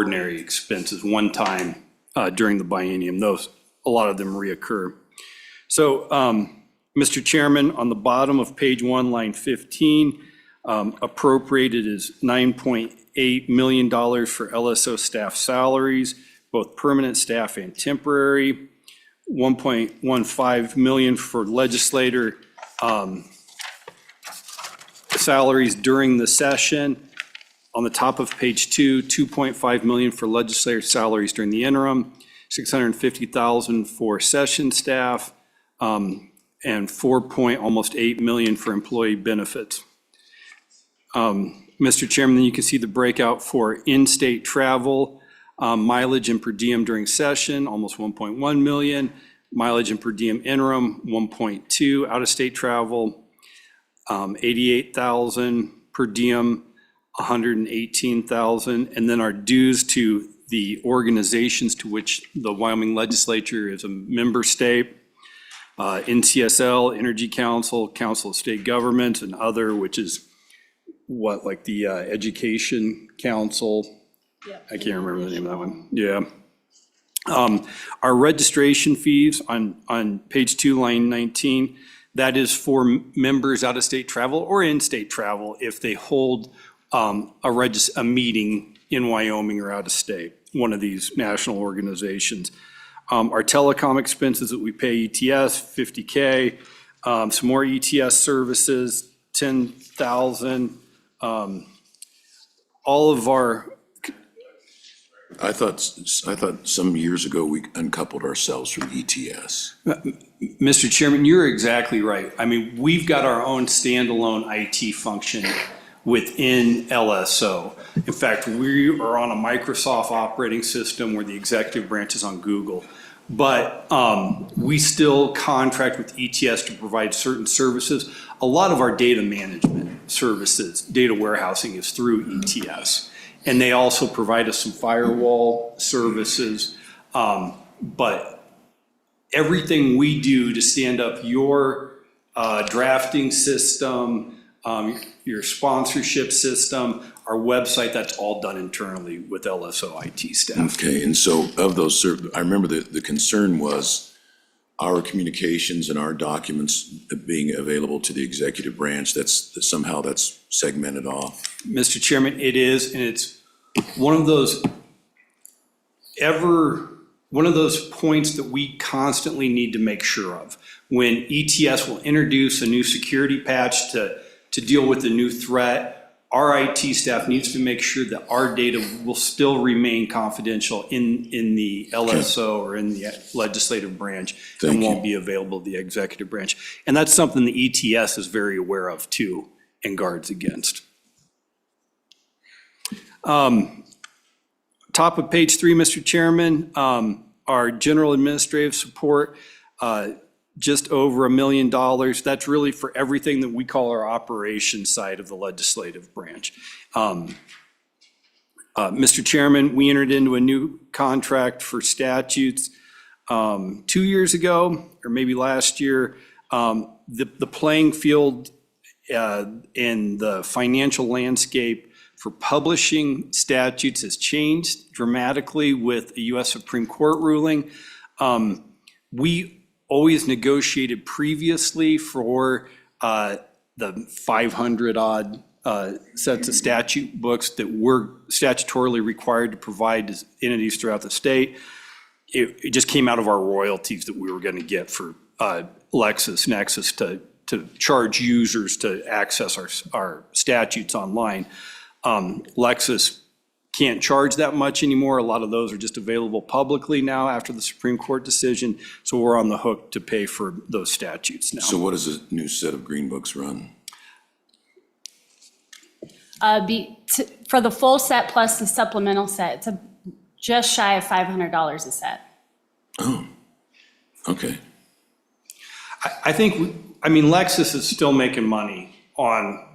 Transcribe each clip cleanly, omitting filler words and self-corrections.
extraordinary expenses one time during the biennium. Those, a lot of them reoccur. So, Mr. Chairman, on the bottom of page 1, line 15, appropriated is $9.8 million for LSO staff salaries, both permanent staff and temporary, $1.15 million for legislator salaries during the session. On the top of page 2, $2.5 million for legislator salaries during the interim, $650,000 for session staff, and almost $8 million for employee benefits. Mr. Chairman, then you can see the breakout for in-state travel, mileage and per diem during session, almost 1.1 million, mileage and per diem interim, 1.2, out-of-state travel, 88,000 per diem, 118,000, and then our dues to the organizations to which the Wyoming legislature is a member state, NCSL, Energy Council, Council of State Governments, and other, which is what, like the Education Council? Yeah. I can't remember the name of that one. Yeah. Our registration fees on page 2, line 19, that is for members out-of-state travel or in-state travel if they hold a meeting in Wyoming or out of state, one of these national organizations. Our telecom expenses that we pay ETS, $50K, some more ETS services, $10,000. All of our. I thought some years ago we uncoupled ourselves from ETS. Mr. Chairman, you're exactly right. I mean, we've got our own standalone IT function within LSO. In fact, we are on a Microsoft operating system where the executive branch is on Google. But we still contract with ETS to provide certain services. A lot of our data management services, data warehousing, is through ETS. And they also provide us some firewall services. But everything we do to stand up your drafting system, your sponsorship system, our website, that's all done internally with LSO IT staff. Okay, and so of those, I remember the concern was our communications and our documents being available to the executive branch. Somehow that's segmented off. Mr. Chairman, it is, and it's one of those points that we constantly need to make sure of. When ETS will introduce a new security patch to deal with the new threat, our IT staff needs to make sure that our data will still remain confidential in the LSO or in the legislative branch and won't be available to the executive branch. And that's something the ETS is very aware of too and guards against. Top of page 3, Mr. Chairman, our general administrative support, just over $1 million. That's really for everything that we call our operations side of the legislative branch. Mr. Chairman, we entered into a new contract for statutes 2 years ago, or maybe last year. The playing field and the financial landscape for publishing statutes has changed dramatically with a U.S. Supreme Court ruling. We always negotiated previously for the 500 odd sets of statute books that were statutorily required to provide to entities throughout the state. It just came out of our royalties that we were going to get for LexisNexis to charge users to access our statutes online. Lexis can't charge that much anymore. A lot of those are just available publicly now after the Supreme Court decision. So we're on the hook to pay for those statutes now. So what does a new set of green books run? For the full set plus the supplemental set, it's just shy of $500 a set. Oh, okay. I think, Lexis is still making money on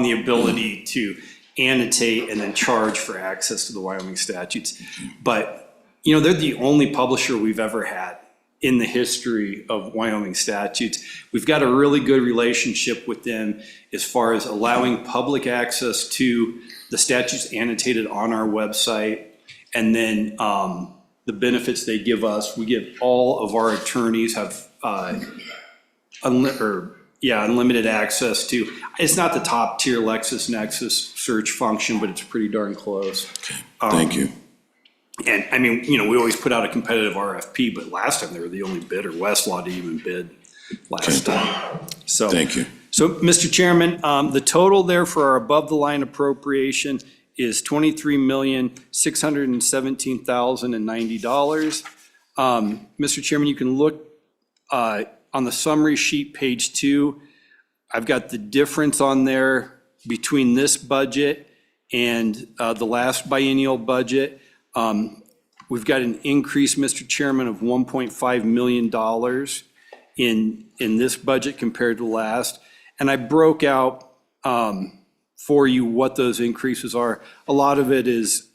the ability to annotate and then charge for access to the Wyoming statutes. But, they're the only publisher we've ever had in the history of Wyoming statutes. We've got a really good relationship with them as far as allowing public access to the statutes annotated on our website. And then the benefits they give us, we give all of our attorneys have unlimited access to, it's not the top tier LexisNexis search function, but it's pretty darn close. Thank you. And I mean, you know, we always put out a competitive RFP, but last time they were the only bidder. Westlaw didn't even bid last time. So Thank you. So, Mr. Chairman, the total there for our above-the-line appropriation is $23,617,090. Mr. Chairman, you can look on the summary sheet, page 2. I've got the difference on there between this budget and the last biennial budget. We've got an increase, Mr. Chairman, of $1.5 million in this budget compared to last. And I broke out for you what those increases are. A lot of it is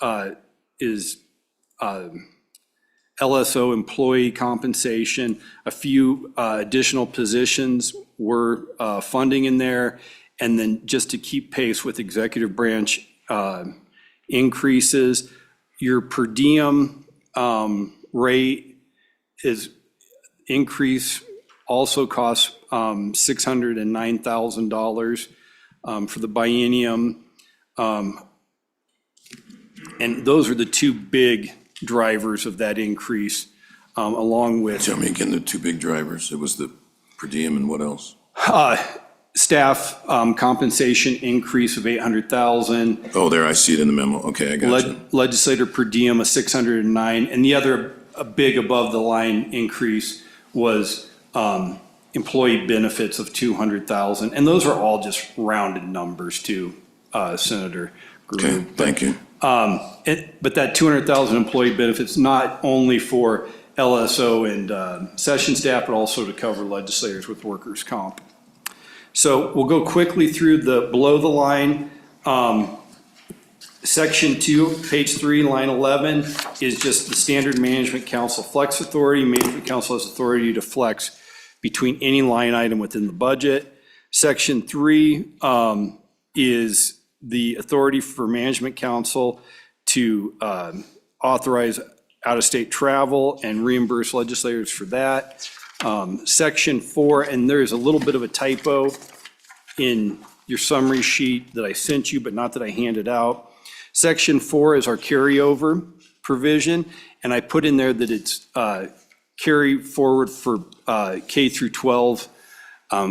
LSO employee compensation. A few additional positions were funding in there. And then just to keep pace with executive branch increases, your per diem rate is increase also costs $609,000 for the biennium. And those are the two big drivers of that increase, along with Tell me again, the two big drivers. It was the per diem and what else? staff compensation increase of $800,000. Oh, there, I see it in the memo. Okay, I got you. Legislator per diem of $609, and the other a big above the line increase was employee benefits of $200,000, and those are all just rounded numbers too, Senator Groom. Okay, thank you. But that $200,000 employee benefits not only for LSO and session staff, but also to cover legislators with workers' comp. So we'll go quickly through the below the line. Section 2, page 3, line 11 is just the standard management council flex authority. Management council has authority to flex between any line item within the budget. Section 3 is the authority for management council to authorize out-of-state travel and reimburse legislators for that. Section 4, and there is a little bit of a typo in your summary sheet that I sent you, but not that I handed out. Section 4 is our carryover provision, and I put in there that it's carry forward for K through 12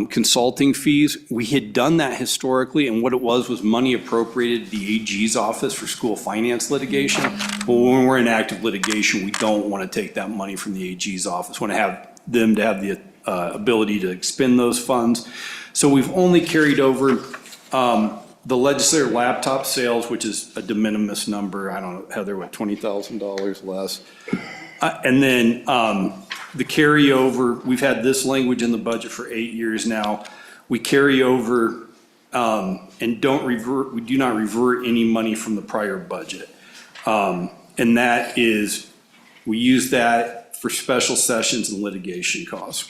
consulting fees. We had done that historically, and what it was money appropriated to the AG's office for school finance litigation. But when we're in active litigation, we don't want to take that money from the AG's office. We want to have them to have the ability to expend those funds. So we've only carried over the legislator laptop sales, which is a de minimis number. I don't know, Heather, what, $20,000 less? And then the carryover, we've had this language in the budget for 8 years now. We carry over and don't revert, we do not revert any money from the prior budget. And that is, we use that for special sessions and litigation costs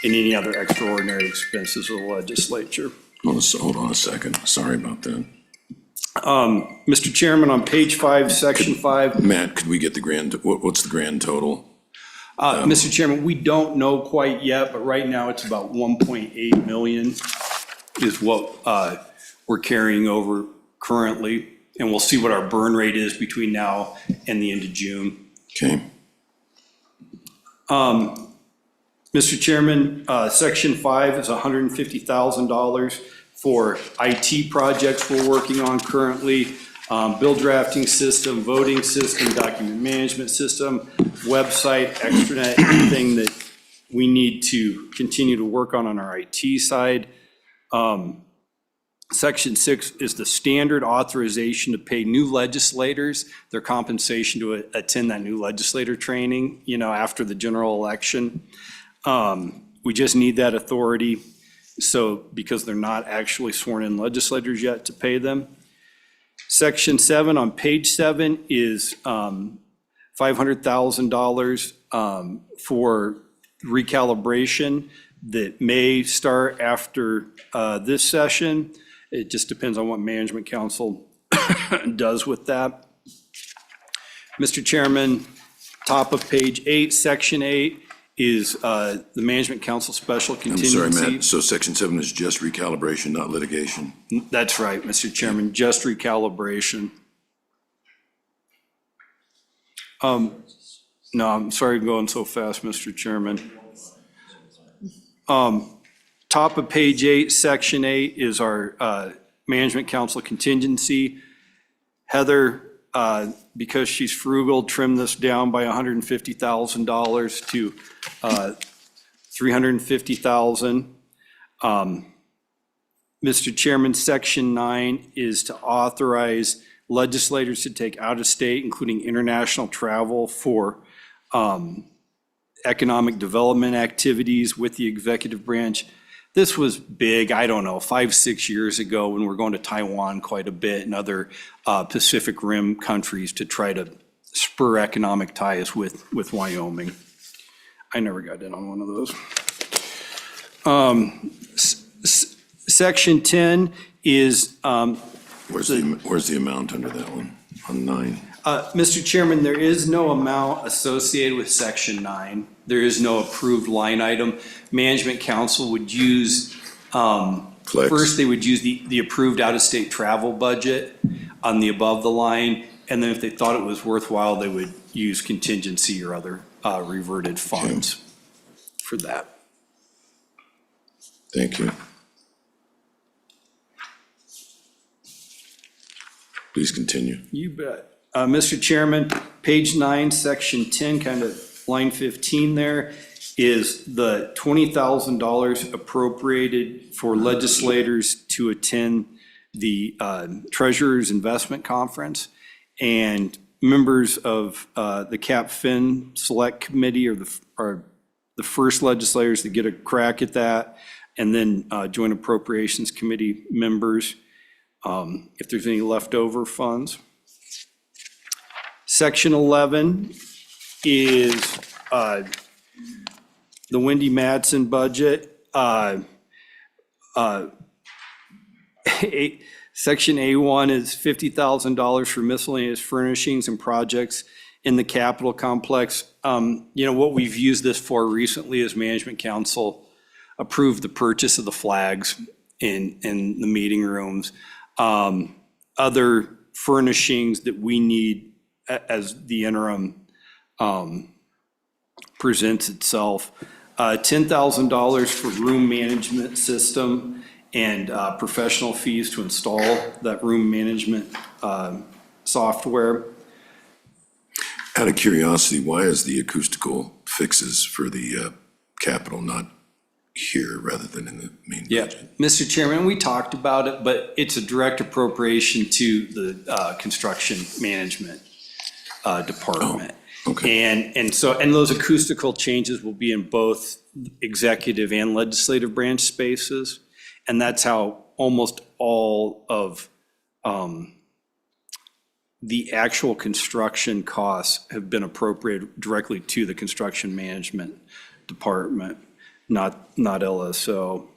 and any other extraordinary expenses of the legislature. Hold on a second. Sorry about that. Mr. Chairman, on page 5, section 5. Matt, could we get the grand, what's the grand total? Mr. Chairman, we don't know quite yet, but right now it's about 1.8 million is what we're carrying over currently. And we'll see what our burn rate is between now and the end of June. Okay. Mr. Chairman, section 5 is $150,000 for IT projects we're working on currently. Bill drafting system, voting system, document management system, website, extranet, anything that we need to continue to work on our IT side. Section 6 is the standard authorization to pay new legislators their compensation to attend that new legislator training, you know, after the general election. We just need that authority, so because they're not actually sworn in legislators yet, to pay them. Section 7 on page 7 is $500,000 for recalibration that may start after this session. It just depends on what management council does with that. Mr. Chairman, top of page 8, section 8 is the Management Council Special I'm Contingency. sorry, Matt, so section 7 is just recalibration, not litigation? That's right, Mr. Chairman, just recalibration. No, I'm sorry I'm going so fast, Mr. Chairman. Top of page 8, section 8 is our Management Council contingency. Heather, because she's frugal, trimmed this down by $150,000 to $350,000. Mr. Chairman, section 9 is to authorize legislators to take out of state, including international travel for economic development activities with the executive branch. This was big, I don't know, 5, 6 years ago when we were going to Taiwan quite a bit and other Pacific Rim countries to try to spur economic ties with Wyoming. I never got in on one of those. Section 10 is Where's the amount under that one, on 9? Mr. Chairman, there is no amount associated with section 9. There is no approved line item. Management Council would use, Flex. first they would use the approved out-of-state travel budget on the above the line, and then if they thought it was worthwhile, they would use contingency or other reverted funds for that. Thank you. Please continue. You bet. Mr. Chairman, page 9, section 10, kind of line 15 there, is the $20,000 appropriated for legislators to attend the Treasurers Investment Conference. And members of the CAP-FIN Select Committee are the first legislators to get a crack at that, and then Joint Appropriations Committee members, if there's any leftover funds. Section 11 is the Wendy Madsen budget. Section A1 is $50,000 for miscellaneous furnishings and projects in the Capitol complex. What we've used this for recently is Management Council approved the purchase of the flags in the meeting rooms. Other furnishings that we need as the interim presents itself. $10,000 for room management system and professional fees to install that room management software. Out of curiosity, why is the acoustical fixes for the Capitol not here rather than in the main budget? Mr. Chairman, we talked about it, but it's a direct appropriation to the construction management department. Okay. And those acoustical changes will be in both executive and legislative branch spaces. And that's how almost all of the actual construction costs have been appropriated directly to the construction management department, not LSO.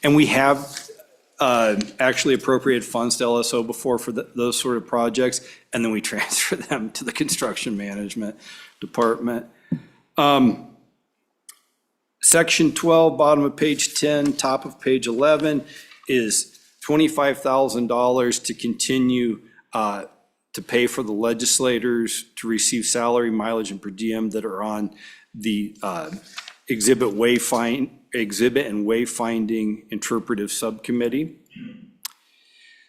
And we have actually appropriated funds to LSO before for those sort of projects, and then we transfer them to the construction management department. Section 12, bottom of page 10, top of page 11, is $25,000 to continue to pay for the legislators to receive salary, mileage, and per diem that are on the exhibit and wayfinding interpretive subcommittee.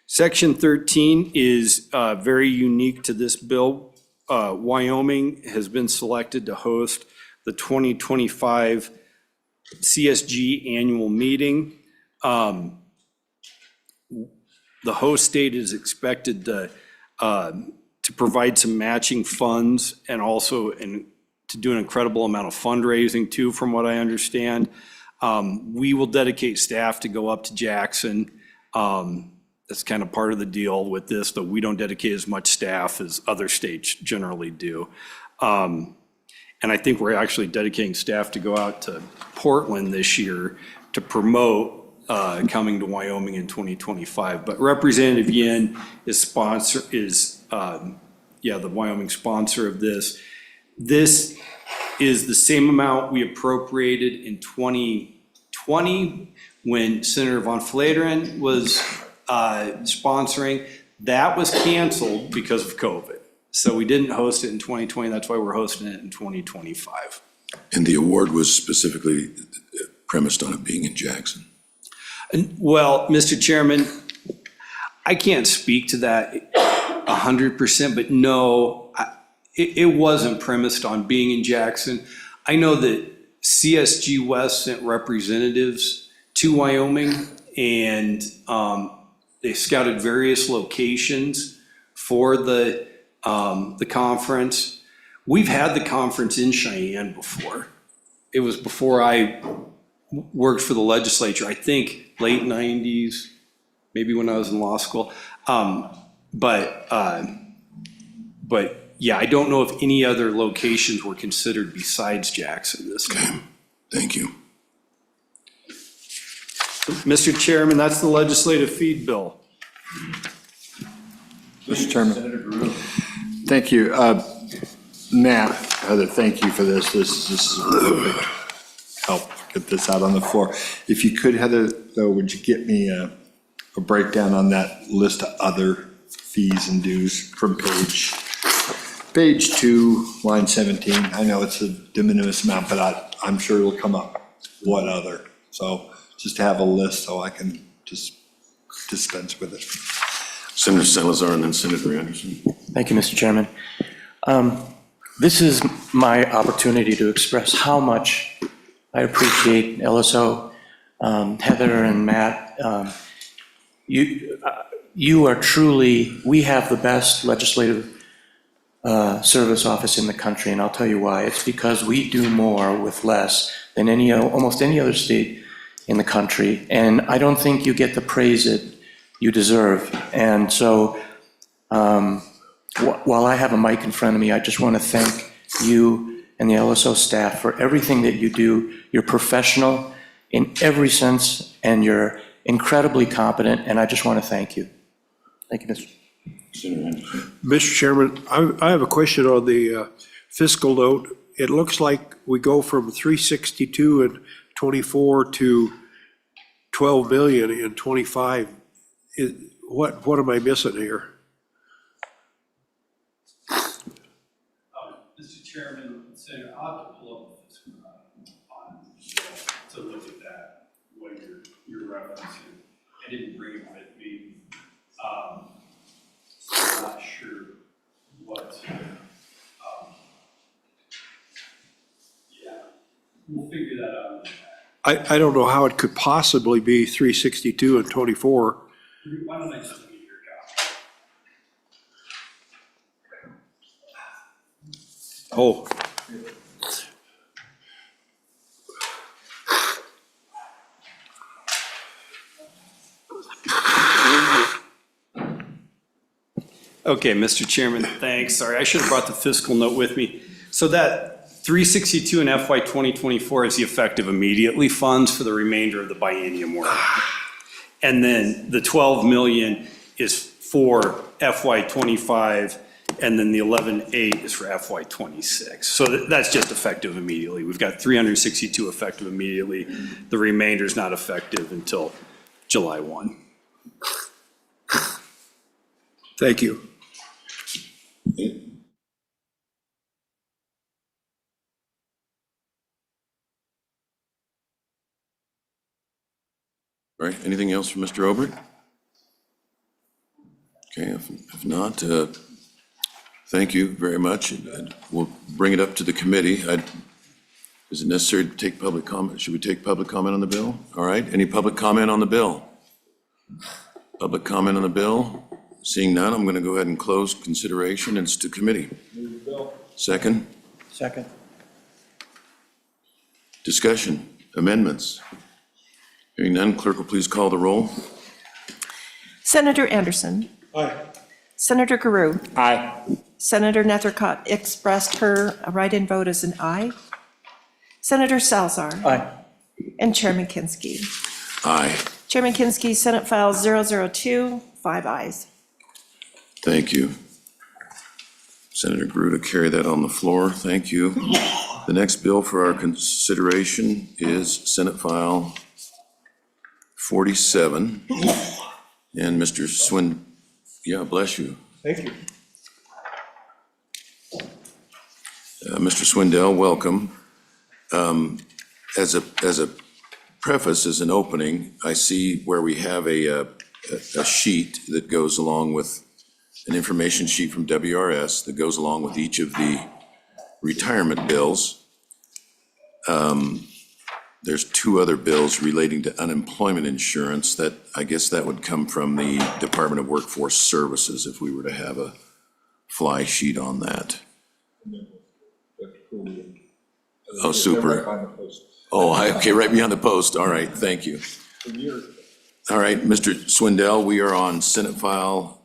Section 13 is very unique to this bill. Wyoming has been selected to host the 2025 CSG annual meeting. The host state is expected to provide some matching funds and also to do an incredible amount of fundraising too, from what I understand. We will dedicate staff to go up to Jackson. That's kind of part of the deal with this, though we don't dedicate as much staff as other states generally do. And I think we're actually dedicating staff to go out to Portland this year to promote coming to Wyoming in 2025. But Representative Yin is the Wyoming sponsor of this. This is the same amount we appropriated in 2020 when Senator von Flateren was sponsoring. That was canceled because of COVID. So we didn't host it in 2020. That's why we're hosting it in 2025. And the award was specifically premised on it being in Jackson. Well, Mr. Chairman, I can't speak to that 100%, but no, it wasn't premised on being in Jackson. I know that CSG West sent representatives to Wyoming, and they scouted various locations for the conference. We've had the conference in Cheyenne before. It was before I worked for the legislature, I think late 90s, maybe when I was in law school. But yeah, I don't know if any other locations were considered besides Jackson this time. Thank you. Mr. Chairman, that's the legislative feed bill. Mr. Chairman. Thank you. Matt, Heather, thank you for this. This is a perfect help get this out on the floor. If you could, Heather, though, would you get me a breakdown on that list of other fees and dues from page 2, line 17? I know it's a de minimis amount, but I'm sure it'll come up. What other? So just to have a list so I can just dispense with it. Senator Salazar and then Senator Anderson. Thank you, Mr. Chairman. This is my opportunity to express how much I appreciate LSO, Heather and Matt. You are truly, we have the best legislative service office in the country, and I'll tell you why. It's because we do more with less than almost any other state in the country, and I don't think you get the praise that you deserve. And so while I have a mic in front of me, I just want to thank you and the LSO staff for everything that you do. You're professional in every sense, and you're incredibly competent, and I just want to thank you. Thank you, Mr. Senator Anderson. Mr. Chairman, I have a question on the fiscal note. It looks like we go from 362 in 24 to 12 million in 25. What am I missing here? Mr. Chairman, Senator, I'll have to pull up the fiscal to look at that, what you're referencing. I didn't bring it with me. So I'm not sure what, yeah, we'll figure that out. I don't know how it could possibly be 362 and 24. Why don't I just look at your copy? Oh. Okay, Mr. Chairman, thanks. Sorry, I should have brought the fiscal note with me. So that 362 in FY 2024 is the effective immediately funds for the remainder of the biennium work. And then the 12 million is for FY 25, and then the 11.8 is for FY 26. So that's just effective immediately. We've got 362 effective immediately. The remainder is not effective until July 1. Thank you. All right, anything else from Mr. Obert? Okay, if not, thank you very much. And we'll bring it up to the committee. Is it necessary to take public comment? Should we take public comment on the bill? All right, any public comment on the bill? Public comment on the bill? Seeing none, I'm going to go ahead and close consideration. It's to committee. Second? Second. Discussion, amendments. Hearing none, clerk will please call the roll. Senator Anderson. Aye. Senator Guru. Aye. Senator Nethercott expressed her right-in vote as an aye. Senator Salzar. Aye. And Chairman Kinski. Aye. Chairman Kinski, Senate File 002, 5 ayes. Thank you. Senator Gruda carry that on the floor. Thank you. The next bill for our consideration is Senate File 47. And Mr. yeah, bless you. Thank you. Mr. Swindell, welcome. As a preface, as an opening, I see where we have a sheet that goes along with an information sheet from WRS that goes along with each of the retirement bills. There's two other bills relating to unemployment insurance that, I guess that would come from the Department of Workforce Services if we were to have a fly sheet on that. Oh, super. Oh, okay, right behind the post. All right, thank you. All right, Mr. Swindell, we are on Senate File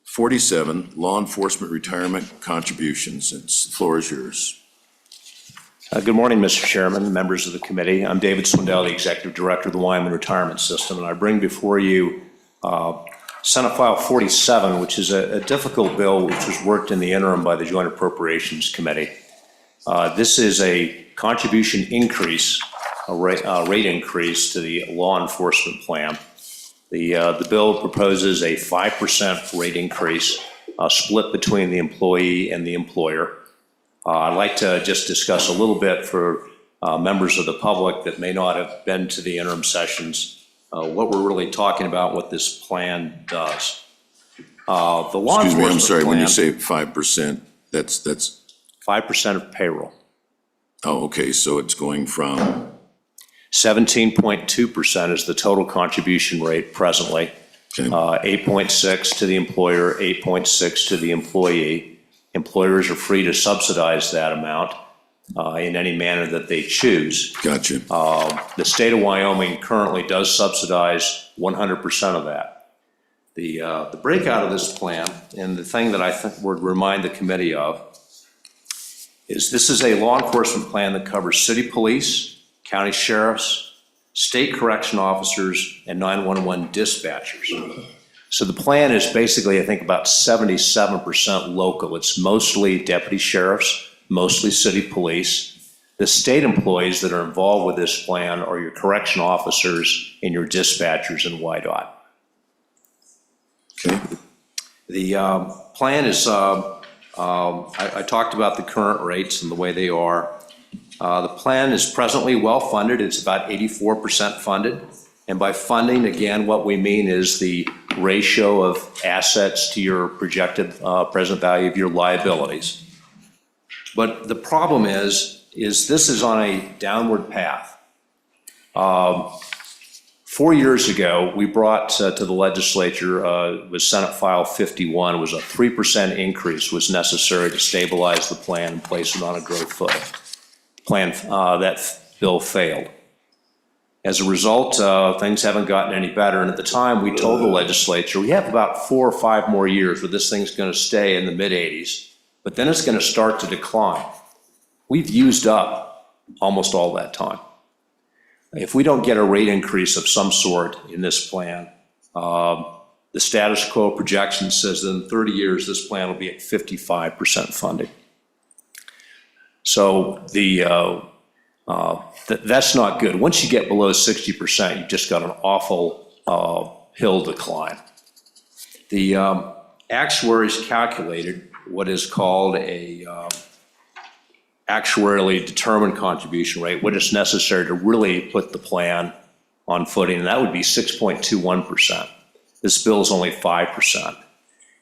47, Law Enforcement Retirement Contributions. The floor is yours. Good morning, Mr. Chairman, members of the committee. I'm David Swindell, the Executive Director of the Wyoming Retirement System, and I bring before you Senate File 47, which is a difficult bill which was worked in the interim by the Joint Appropriations Committee. This is a contribution increase, a rate increase to the law enforcement plan. The bill proposes a 5% rate increase split between the employee and the employer. I'd like to just discuss a little bit for members of the public that may not have been to the interim sessions, what we're really talking about, what this plan does. The law Excuse me, I'm enforcement sorry, when you plan, say 5%, that's, 5% of payroll. oh, okay, so it's going from, 17.2% is the total contribution rate presently. okay, 8.6 to the employer, 8.6 to the employee. Employers are free to subsidize that amount in any manner that they choose. gotcha. The state of Wyoming currently does subsidize 100% of that. The breakout of this plan, and the thing that I think would remind the committee of, is this is a law enforcement plan that covers city police, county sheriffs, state correction officers, and 911 dispatchers. So the plan is basically, I think, about 77% local. It's mostly deputy sheriffs, mostly city police. The state employees that are involved with this plan are your correction officers and your dispatchers in WYDOT. Okay, The plan is, I talked about the current rates and the way they are. The plan is presently well-funded. It's about 84% funded. And by funding, again, what we mean is the ratio of assets to your projected present value of your liabilities. But the problem is this is on a downward path. 4 years ago, we brought to the legislature, was Senate File 51, was a 3% increase was necessary to stabilize the plan and place it on a growth footing. That bill failed. As a result, things haven't gotten any better, and at the time, we told the legislature, we have about 4 or 5 more years where this thing's gonna stay in the mid-80s, but then it's gonna start to decline. We've used up almost all that time. If we don't get a rate increase of some sort in this plan, the status quo projection says that in 30 years, this plan will be at 55% funding. So that's not good. Once you get below 60%, you've just got an awful hill to climb. The actuaries calculated what is called a actuarially determined contribution rate, what is necessary to really put the plan on footing, and that would be 6.21%. This bill is only 5%.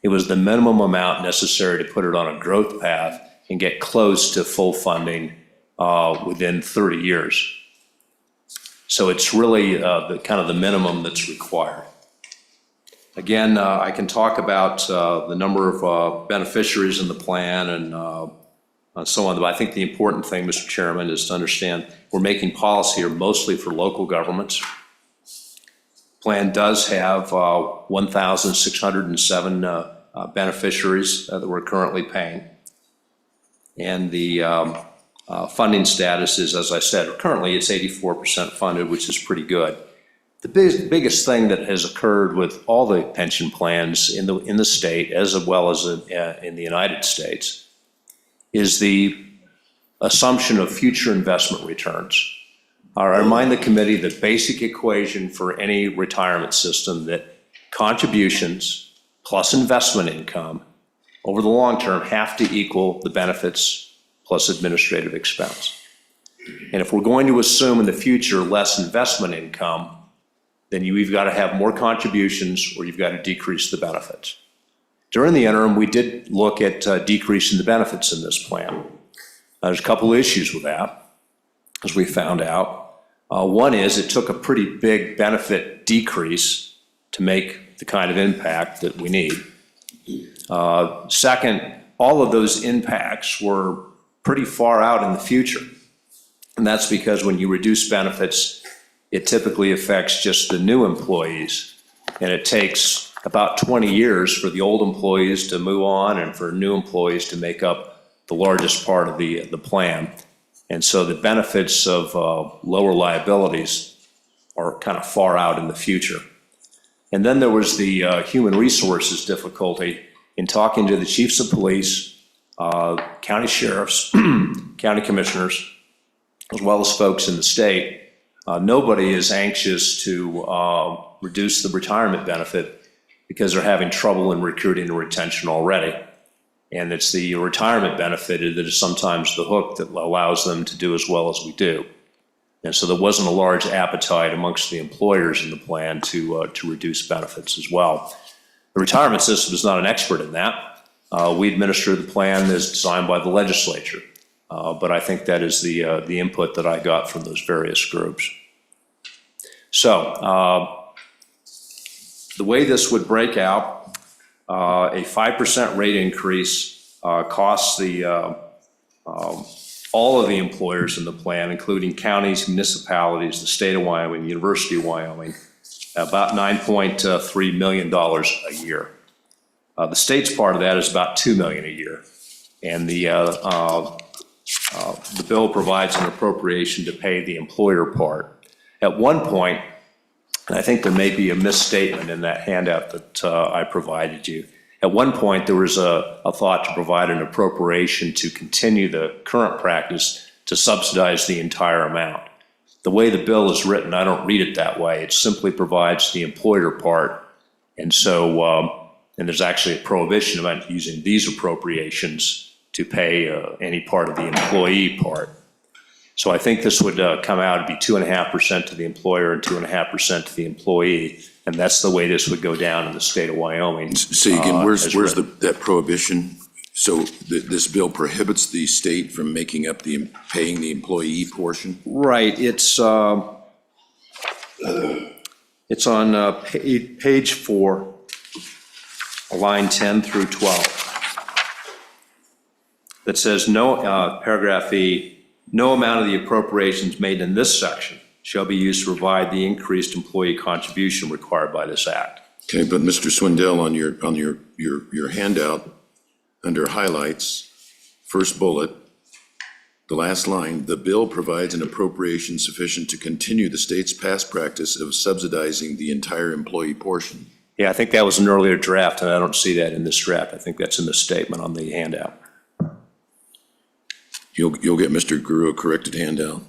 It was the minimum amount necessary to put it on a growth path and get close to full funding within 30 years. So it's really the kind of the minimum that's required. Again, I can talk about the number of beneficiaries in the plan and so on, but I think the important thing, Mr. Chairman, is to understand we're making policy here mostly for local governments. Plan does have 1,607 beneficiaries that we're currently paying. And the funding status is, as I said, currently it's 84% funded, which is pretty good. The biggest thing that has occurred with all the pension plans in the state, as well as in the United States, is the assumption of future investment returns. I remind the committee the basic equation for any retirement system that contributions plus investment income over the long term have to equal the benefits plus administrative expense. And if we're going to assume in the future less investment income, then you've got to have more contributions or you've got to decrease the benefits. During the interim, we did look at decreasing the benefits in this plan. There's a couple of issues with that, as we found out. One is it took a pretty big benefit decrease to make the kind of impact that we need. Second, all of those impacts were pretty far out in the future. And that's because when you reduce benefits, it typically affects just the new employees. And it takes about 20 years for the old employees to move on and for new employees to make up the largest part of the plan. And so the benefits of lower liabilities are kind of far out in the future. And then there was the human resources difficulty in talking to the chiefs of police, county sheriffs, county commissioners, as well as folks in the state. Nobody is anxious to reduce the retirement benefit because they're having trouble in recruiting and retention already. And it's the retirement benefit that is sometimes the hook that allows them to do as well as we do. And so there wasn't a large appetite amongst the employers in the plan to reduce benefits as well. The retirement system is not an expert in that. We administer the plan as designed by the legislature. But I think that is the input that I got from those various groups. So the way this would break out, a 5% rate increase costs all of the employers in the plan, including counties, municipalities, the state of Wyoming, the University of Wyoming, about $9.3 million a year. The state's part of that is about $2 million a year. And the bill provides an appropriation to pay the employer part. At one point, and I think there may be a misstatement in that handout that I provided you. At one point, there was a thought to provide an appropriation to continue the current practice to subsidize the entire amount. The way the bill is written, I don't read it that way. It simply provides the employer part. And so, and there's actually a prohibition about using these appropriations to pay any part of the employee part. So I think this would come out to be 2.5% to the employer and 2.5% to the employee. And that's the way this would go down in the state of Wyoming. Say again, where's that prohibition? So this bill prohibits the state from making up paying the employee portion? Right, it's on page 4, line 10 through 12. That says no, paragraph E, no amount of the appropriations made in this section shall be used to provide the increased employee contribution required by this act. Okay, but Mr. Swindell, on your handout, under highlights, first bullet, the last line, the bill provides an appropriation sufficient to continue the state's past practice of subsidizing the entire employee portion. Yeah, I think that was an earlier draft, and I don't see that in this draft. I think that's in the statement on the handout. You'll get Mr. Guru a corrected handout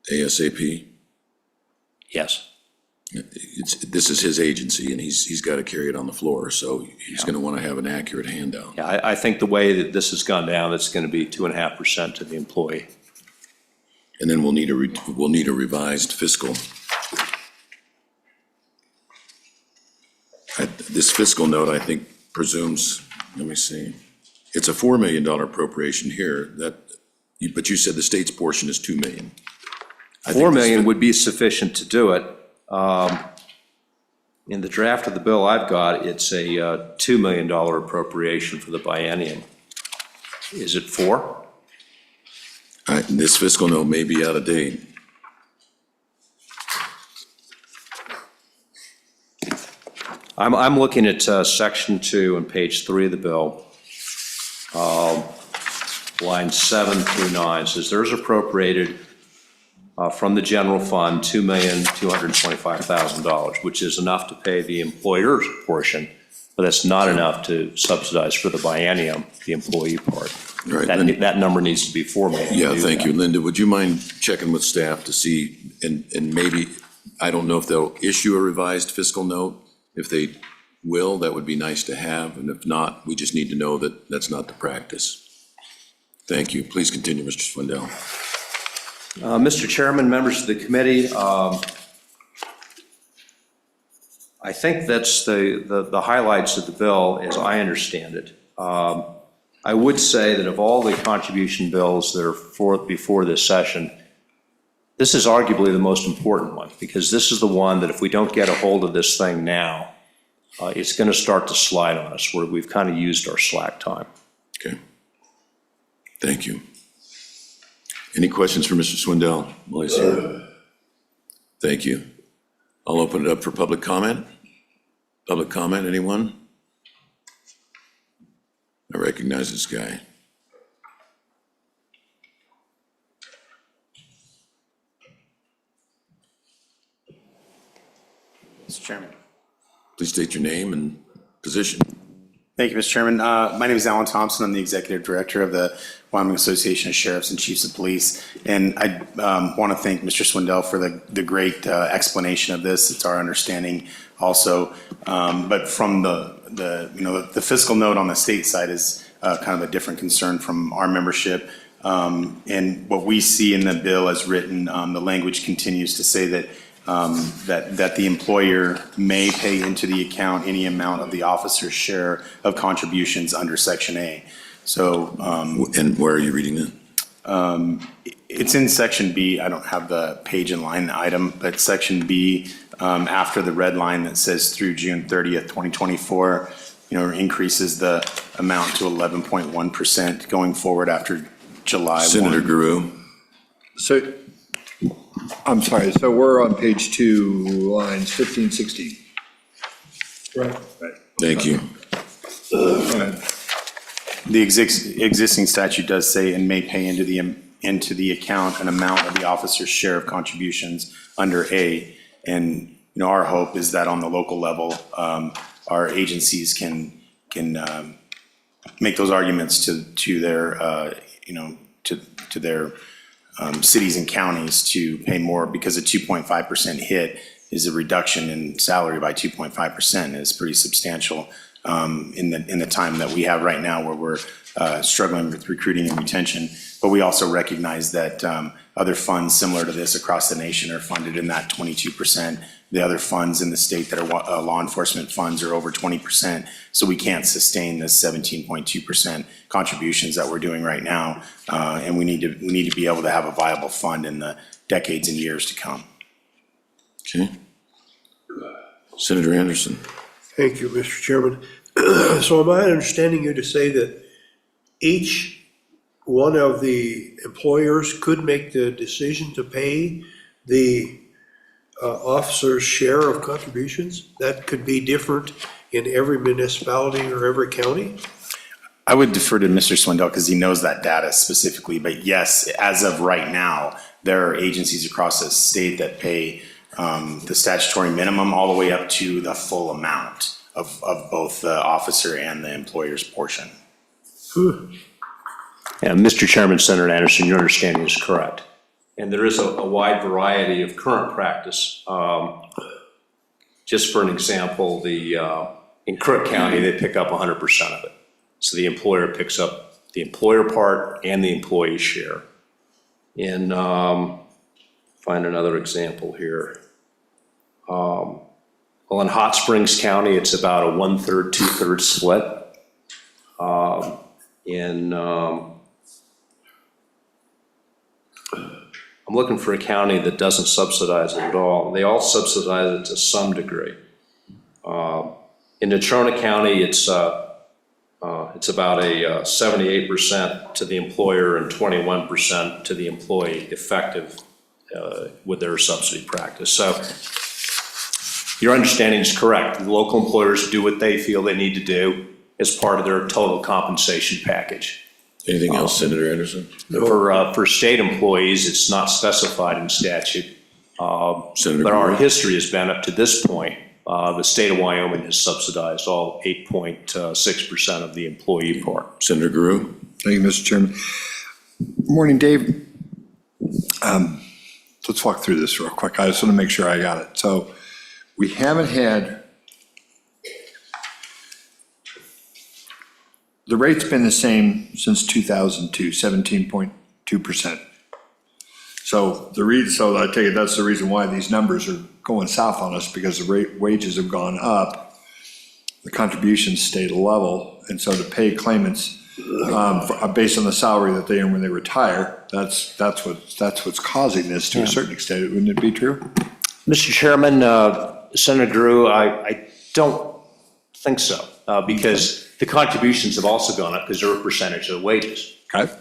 ASAP. Yes. This is his agency, and he's got to carry it on the floor, so he's going to want to have an accurate handout. Yeah, I think the way that this has gone down, it's going to be 2.5% to the employee. And then we'll need a revised fiscal. This fiscal note, I think, presumes, let me see, it's a $4 million appropriation here, but you said the state's portion is $2 million. $4 million would be sufficient to do it. In the draft of the bill I've got, it's a $2 million appropriation for the biennium. Is it 4? This fiscal note may be out of date. I'm looking at section 2 on page 3 of the bill. Line 7 through 9 says there's appropriated from the general fund, $2,225,000, which is enough to pay the employer's portion, but that's not enough to subsidize for the biennium, the employee part. All right, Linda. That number needs to be $4 million. to Yeah, do thank that. you. Linda, would you mind checking with staff to see, and maybe, I don't know if they'll issue a revised fiscal note. If they will, that would be nice to have, and if not, we just need to know that that's not the practice. Thank you. Please continue, Mr. Swindell. Mr. Chairman, members of the committee, I think that's the highlights of the bill as I understand it. I would say that of all the contribution bills that are before this session, this is arguably the most important one, because this is the one that if we don't get a hold of this thing now, it's going to start to slide on us, where we've kind of used our slack time. Okay. Thank you. Any questions for Mr. Swindell while he's here? Thank you. I'll open it up for public comment. Public comment, anyone? I recognize this guy. Mr. Chairman. Please state your name and position. Thank you, Mr. Chairman. My name is Alan Thompson. I'm the Executive Director of the Wyoming Association of Sheriffs and Chiefs of Police. And I want to thank Mr. Swindell for the great explanation of this. It's our understanding also. But from the fiscal note on the state side is kind of a different concern from our membership. And what we see in the bill as written, the language continues to say that that the employer may pay into the account any amount of the officer's share of contributions under Section A. So. And where are you reading it? It's in Section B. I don't have the page and line item, but Section B, after the red line that says through June 30th, 2024, increases the amount to 11.1% going forward after July 1. Senator Guru. So, I'm sorry, so we're on page 2, lines 15, 16. Right. Thank you. The existing statute does say and may pay into the account an amount of the officer's share of contributions under A. And, our hope is that on the local level, our agencies can make those arguments to their, to their cities and counties to pay more, because a 2.5% hit is a reduction in salary by 2.5%. It's pretty substantial in the time that we have right now, where we're struggling with recruiting and retention. But we also recognize that other funds similar to this across the nation are funded in that 22%. The other funds in the state that are law enforcement funds are over 20%. So we can't sustain the 17.2% contributions that we're doing right now. And we need to be able to have a viable fund in the decades and years to come. Okay. Senator Anderson. Thank you, Mr. Chairman. So am I understanding you to say that each one of the employers could make the decision to pay the officer's share of contributions? That could be different in every municipality or every county? I would defer to Mr. Swindell because he knows that data specifically. But yes, as of right now, there are agencies across the state that pay the statutory minimum all the way up to the full amount of both the officer and the employer's portion. Yeah, Mr. Chairman, Senator Anderson, your understanding is correct. And there is a wide variety of current practice. Just for an example, in Crook County, they pick up 100% of it. So the employer picks up the employer part and the employee share. In, find another example here. Well, in Hot Springs County, it's about a 1/3, 2/3 split. I'm looking for a county that doesn't subsidize it at all. They all subsidize it to some degree. In Natrona County, it's about a 78% to the employer and 21% to the employee effective with their subsidy practice. So your understanding is correct. The local employers do what they feel they need to do as part of their total compensation package. Anything else, Senator Anderson? For state employees, it's not specified in statute. Senator But our Brewer? history has been up to this point, the state of Wyoming has subsidized all 8.6% of the employee part. Senator Guru? Thank you, Mr. Chairman. Morning, Dave. Let's walk through this real quick. I just want to make sure I got it. So we haven't had, the rate's been the same since 2002, 17.2%. So so I take it that's the reason why these numbers are going south on us, because the wages have gone up, the contributions stayed level, and so to pay claimants based on the salary that they earn when they retire, that's what's causing this to a certain extent. Wouldn't it be true? Mr. Chairman, Senator Drew, I don't think so, because the contributions have also gone up because they're a percentage of the wages. Okay.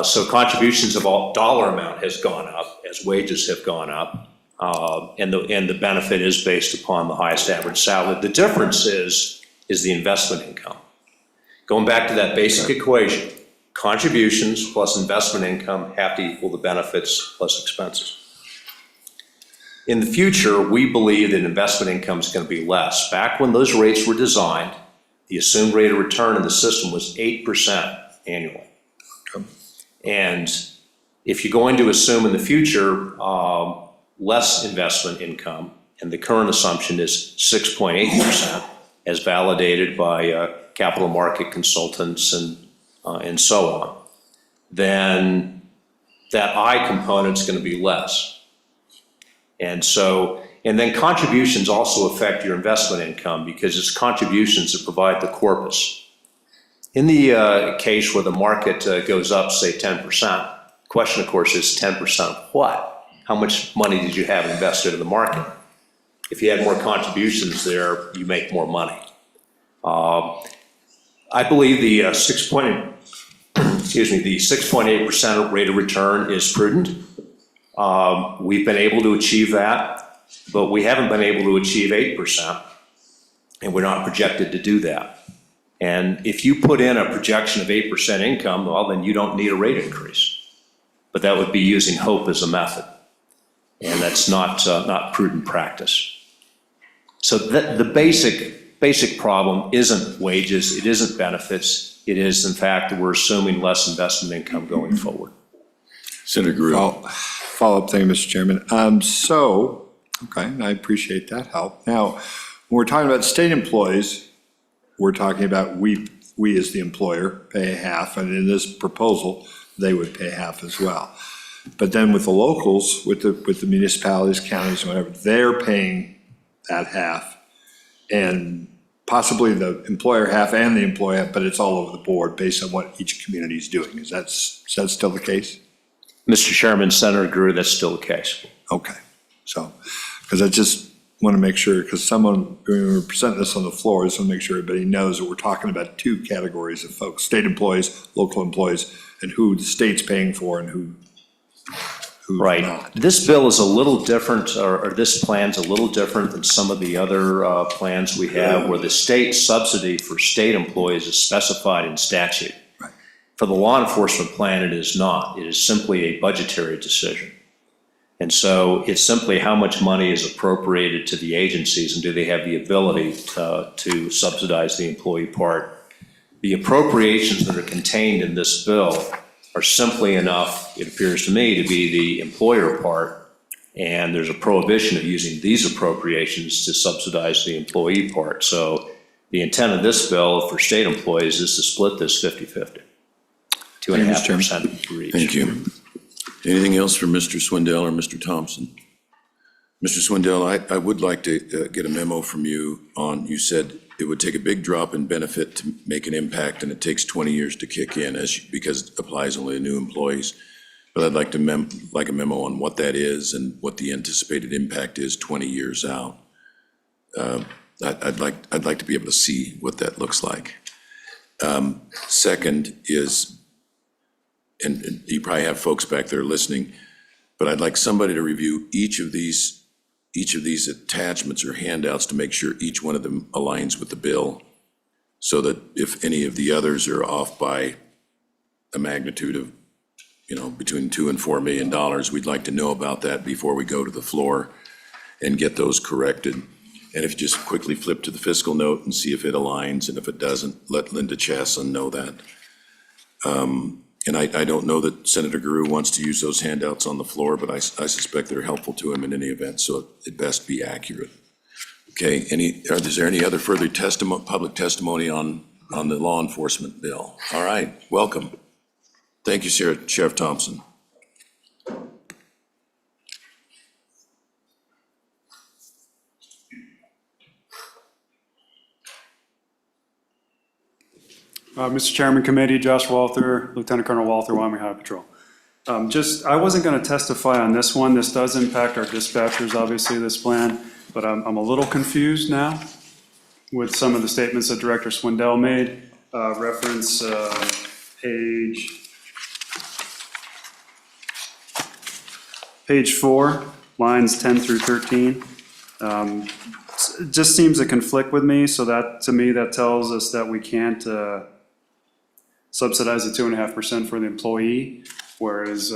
So contributions of all dollar amount has gone up as wages have gone up, and the benefit is based upon the highest average salary. The difference is the investment income. Going back to that basic equation, contributions plus investment income have to equal the benefits plus expenses. In the future, we believe that investment income is going to be less. Back when those rates were designed, the assumed rate of return in the system was 8% annually. And if you're going to assume in the future less investment income, and the current assumption is 6.8%, as validated by capital market consultants and so on, then that I component is going to be less. And then contributions also affect your investment income, because it's contributions that provide the corpus. In the case where the market goes up, say 10%, question, of course, is 10% of what? How much money did you have invested in the market? If you had more contributions there, you make more money. I believe the 6.8% rate of return is prudent. We've been able to achieve that, but we haven't been able to achieve 8%, and we're not projected to do that. And if you put in a projection of 8% income, well, then you don't need a rate increase. But that would be using hope as a method, and that's not prudent practice. So the basic problem isn't wages, it isn't benefits, it is in fact that we're assuming less investment income going forward. Senator Guru? Follow-up thing, Mr. Chairman. Okay, I appreciate that help. Now, when we're talking about state employees, we're talking about we as the employer pay half, and in this proposal, they would pay half as well. But then with the locals, with the municipalities, counties, whatever, they're paying that half, and possibly the employer half and the employee half, but it's all over the board based on what each community is doing. Is that still the case? Mr. Chairman, Senator Greer, that's still the case. Okay, so, because I just want to make sure, because when we're presenting this on the floor, I just want to make sure everybody knows that we're talking about two categories of folks: state employees, local employees, and who the state's paying for and who's Right. not. This bill is a little different, or this plan's a little different than some of the other plans we have, where the state subsidy for state employees is specified in statute. Right. For the law enforcement plan, it is not. It is simply a budgetary decision. And so it's simply how much money is appropriated to the agencies, and do they have the ability to subsidize the employee part. The appropriations that are contained in this bill are simply enough, it appears to me, to be the employer part, and there's a prohibition of using these appropriations to subsidize the employee part. So the intent of this bill for state employees is to split this 50-50, 2.5% for each. Thank you. Anything else from Mr. Swindell or Mr. Thompson? Mr. Swindell, I would like to get a memo from you on, you said it would take a big drop in benefit to make an impact, and it takes 20 years to kick in because it applies only to new employees. But I'd like a memo on what that is and what the anticipated impact is 20 years out. I'd like to be able to see what that looks like. Second is, and you probably have folks back there listening, but I'd like somebody to review each of these attachments or handouts to make sure each one of them aligns with the bill, so that if any of the others are off by a magnitude of, between $2 and $4 million. We'd like to know about that before we go to the floor and get those corrected. And if you just quickly flip to the fiscal note and see if it aligns, and if it doesn't, let Linda Chasson know that. And I don't know that Senator Guru wants to use those handouts on the floor, but I suspect they're helpful to him in any event, so it best be accurate. Okay, is there any other further public testimony on the law enforcement bill? All right, welcome. Thank you, Sheriff Thompson. Mr. Chairman, Committee, Josh Walther, Lieutenant Colonel Walther, Wyoming Highway Patrol. I wasn't going to testify on this one. This does impact our dispatchers, obviously, this plan, but I'm a little confused now with some of the statements that Director Swindell made. Reference page 4, lines 10 through 13. It just seems to conflict with me, so that, to me, that tells us that we can't subsidize the 2.5% for the employee, whereas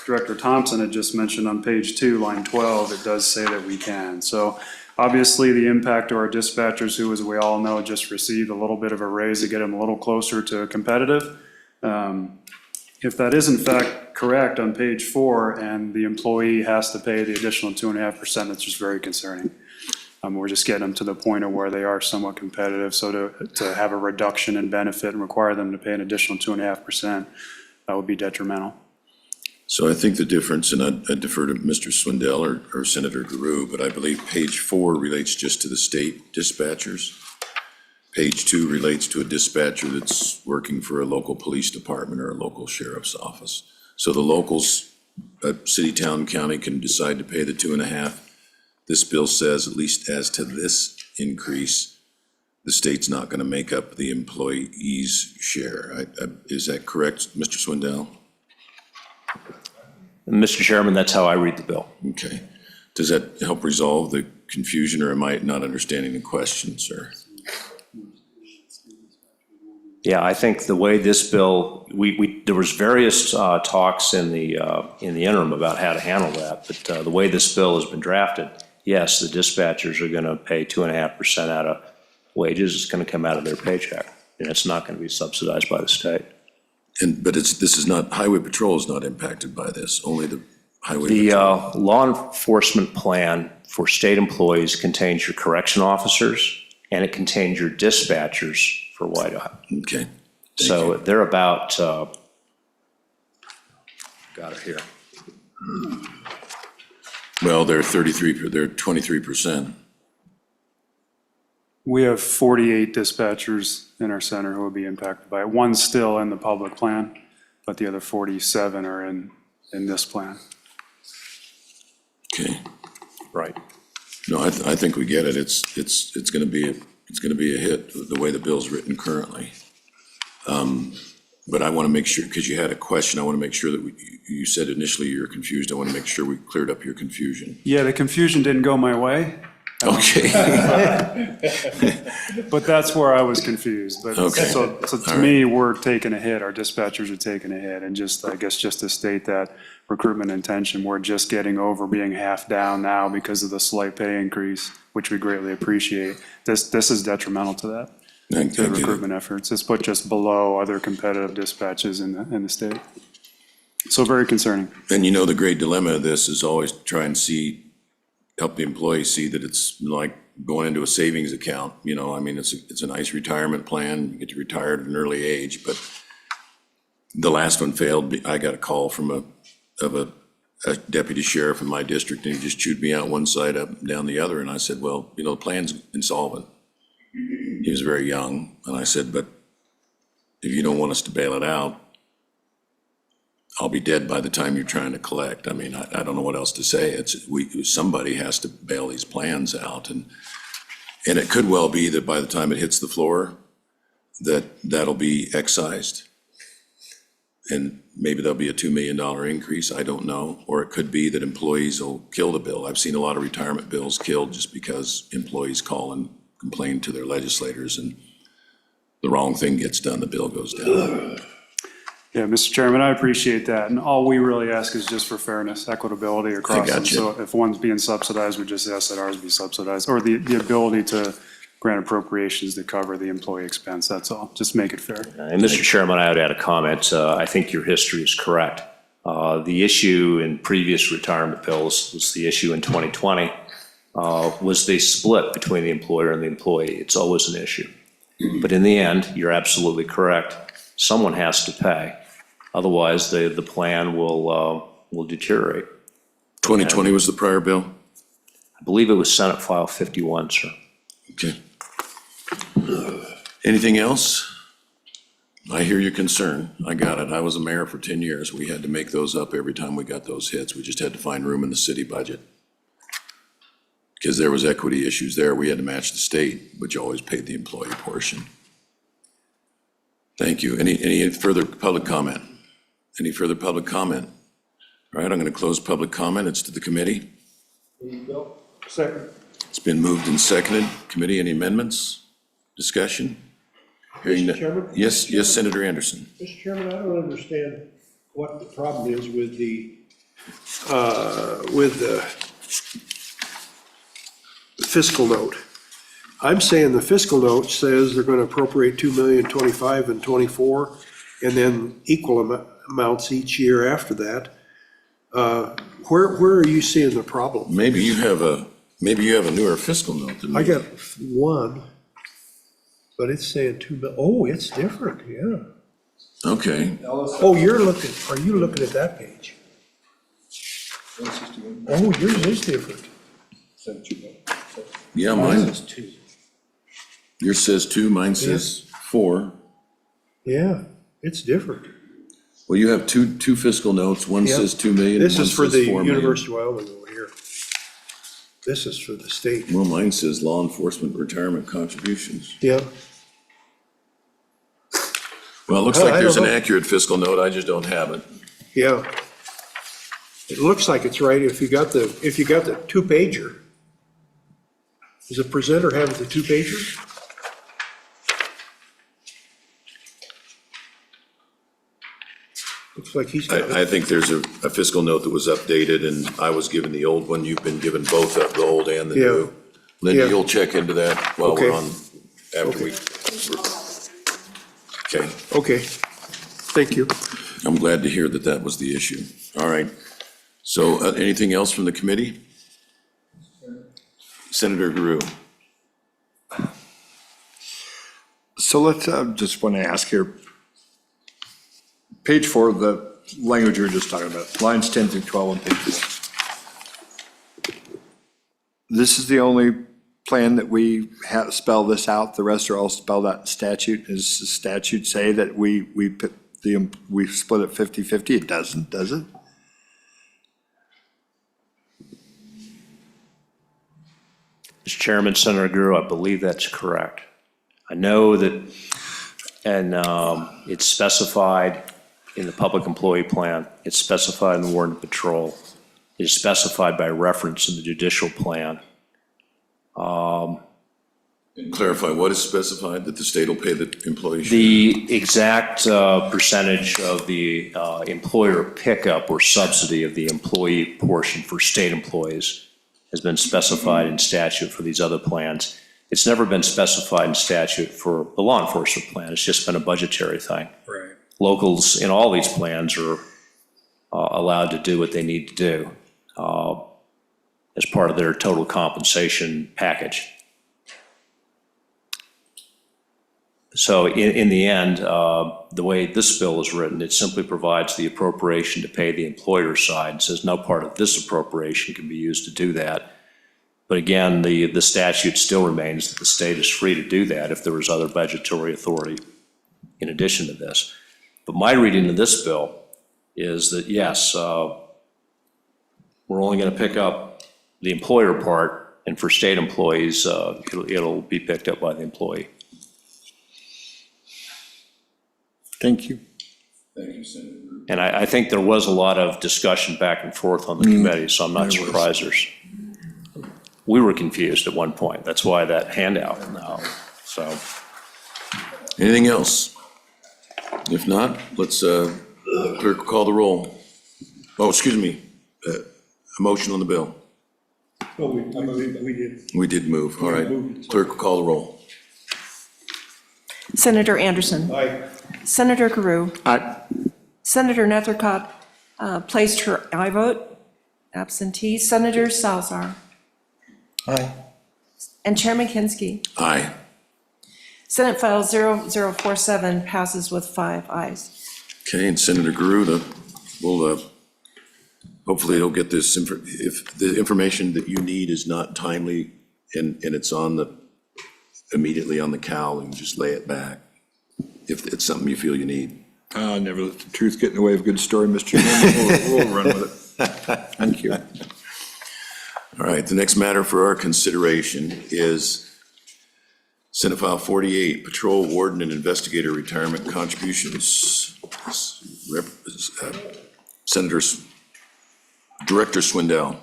Director Thompson had just mentioned on page 2, line 12, it does say that we can. So obviously, the impact to our dispatchers, who, as we all know, just received a little bit of a raise to get them a little closer to competitive. If that is in fact correct on page 4, and the employee has to pay the additional 2.5%, it's just very concerning. We're just getting them to the point of where they are somewhat competitive. So to have a reduction in benefit and require them to pay an additional 2.5%, that would be detrimental. So I think the difference, and I defer to Mr. Swindell or Senator Guru, but I believe page 4 relates just to the state dispatchers. Page 2 relates to a dispatcher that's working for a local police department or a local sheriff's office. So the locals, city, town, county can decide to pay the 2.5. This bill says, at least as to this increase, the state's not going to make up the employee's share. Is that correct, Mr. Swindell? Mr. Chairman, that's how I read the bill. Okay. Does that help resolve the confusion, or am I not understanding the question, sir? Yeah, I think the way this bill, there was various talks in the interim about how to handle that, but the way this bill has been drafted, yes, the dispatchers are going to pay 2.5% out of wages. It's going to come out of their paycheck, and it's not going to be subsidized by the state. But this is not, Highway Patrol is not impacted by this, only the Highway The Patrol. law enforcement plan for state employees contains your correction officers, and it contains your dispatchers for Whitehall. Okay. So they're about, got it here. Well, they're 23%. We have 48 dispatchers in our center who will be impacted by it. One's still in the public plan, but the other 47 are in this plan. Okay. Right. No, I think we get it. It's going to be a hit, the way the bill's written currently. But I want to make sure, because you had a question, I want to make sure that you said initially you're confused. I want to make sure we cleared up your confusion. Yeah, the confusion didn't go my way, Okay. but that's where I was confused. But Okay. so to me, we're taking a hit, our dispatchers are taking a hit, and just, I guess, just to state that recruitment intention, we're just getting over being half down now because of the slight pay increase, which we greatly appreciate. This is detrimental to that, I to the get it. recruitment efforts. It's put just below other competitive dispatches in the state. So very concerning. And the great dilemma of this is always try and help the employees see that it's like going into a savings account. I mean, it's a nice retirement plan. You get to retire at an early age, but the last one failed. I got a call from a deputy sheriff in my district, and he just chewed me out one side up and down the other. And I said, well, the plan's insolvent. He was very young. And I said, but if you don't want us to bail it out, I'll be dead by the time you're trying to collect. I mean, I don't know what else to say. Somebody has to bail these plans out. And it could well be that by the time it hits the floor, that'll be excised. And maybe there'll be a $2 million increase, I don't know. Or it could be that employees will kill the bill. I've seen a lot of retirement bills killed just because employees call and complain to their legislators, and the wrong thing gets done, the bill goes down. Yeah, Mr. Chairman, I appreciate that. And all we really ask is just for fairness, equitability across them. gotcha. So if one's being subsidized, we just ask that ours be subsidized, or the ability to grant appropriations to cover the employee expense, that's all. Just make it fair. And Mr. Chairman, I would add a comment. I think your history is correct. The issue in previous retirement bills was the issue in 2020, was they split between the employer and the employee. It's always an issue. But in the end, you're absolutely correct. Someone has to pay. Otherwise, the plan will deteriorate. 2020 was the prior bill? I believe it was Senate File 51, sir. Okay. Anything else? I hear your concern. I got it. I was a mayor for 10 years. We had to make those up every time we got those hits. We just had to find room in the city budget. Because there was equity issues there. We had to match the state, but you always paid the employee portion. Thank you. Any further public comment? Any further public comment? All right, I'm going to close public comment. It's to the committee. Second. It's been moved and seconded. Committee, any amendments? Discussion? Hearing none. Chairman? Yes, Senator Anderson. Mr. Chairman, I don't understand what the problem is with the fiscal note. I'm saying the fiscal note says they're gonna appropriate 2 million, 25 and 24, and then equal amounts each year after that. Where are you seeing the problem? Maybe you have a newer fiscal note than me. I got one, but it's saying 2 million. Oh, it's different, yeah. Okay, Oh, are you looking at that page? Oh, yours is different. yeah, Mine mine, is 2. yours says 2, mine says 4. Yeah, it's different. Well, you have two fiscal notes. One Yeah. says 2 million, one This is for says the 4 million. University of Wyoming over here. This is for the state. Well, mine says law enforcement retirement contributions. Yeah, Well, it looks Well, like I there's an don't know. accurate fiscal note, I just don't have it. yeah. It looks like it's right if you got the 2-pager. Does the presenter have the 2-pager? Looks like he's got it. I think there's a fiscal note that was updated, and I was given the old one. You've been given both of the old and the new. Yeah. Linda, Yeah. you'll check into that while we're Okay. on, after we. Okay, Okay, thank you. I'm glad to hear that that was the issue. All right. So anything else from the committee? Senator Guru. So let's, just want to ask here. Page 4, the language you were just talking about, lines 10 through 12 on page 4. This is the only plan that we have spell this out, the rest are all spelled out in statute. Does the statute say that we split it 50/50? It doesn't, does it? Mr. Chairman, Senator Guru, I believe that's correct. I know that, and it's specified in the public employee plan, it's specified in the Warden Patrol, it's specified by reference in the judicial plan. Clarify, what is specified, that the state will pay the employee share? The exact percentage of the employer pickup or subsidy of the employee portion for state employees has been specified in statute for these other plans. It's never been specified in statute for the law enforcement plan. It's just been a budgetary thing. Right. Locals in all these plans are allowed to do what they need to do as part of their total compensation package. So in the end, the way this bill is written, it simply provides the appropriation to pay the employer side and says no part of this appropriation can be used to do that. But again, the statute still remains that the state is free to do that if there was other budgetary authority in addition to this. But my reading of this bill is that, yes, we're only going to pick up the employer part, and for state employees, it'll be picked up by the employee. Thank you. Thank you, Senator. And I think there was a lot of discussion back and forth on the committee, so I'm not surprised we were confused at one point. That's why that handout now, so. Anything else? If not, let's, clerk call the roll. Oh, excuse me, a motion on the bill. Oh, we did. We did move, all right. Clerk will call the roll. Senator Anderson. Aye. Senator Carew. Aye. Senator Nethercott placed her aye vote, absentee. Senator Salzar. Aye. And Chairman Kinsky. Aye. Senate File 0047 passes with 5 ayes. Okay, and Senator Guru, we'll, hopefully he'll get this, if the information that you need is not timely and it's on the, immediately on the cow, and just lay it back, if it's something you feel you need. Never let the truth get in the way of a good story, Mr. Chairman. We'll run with it. Thank you. All right, the next matter for our consideration is Senate File 48, Patrol Warden and Investigator Retirement Contributions. Director Swindell.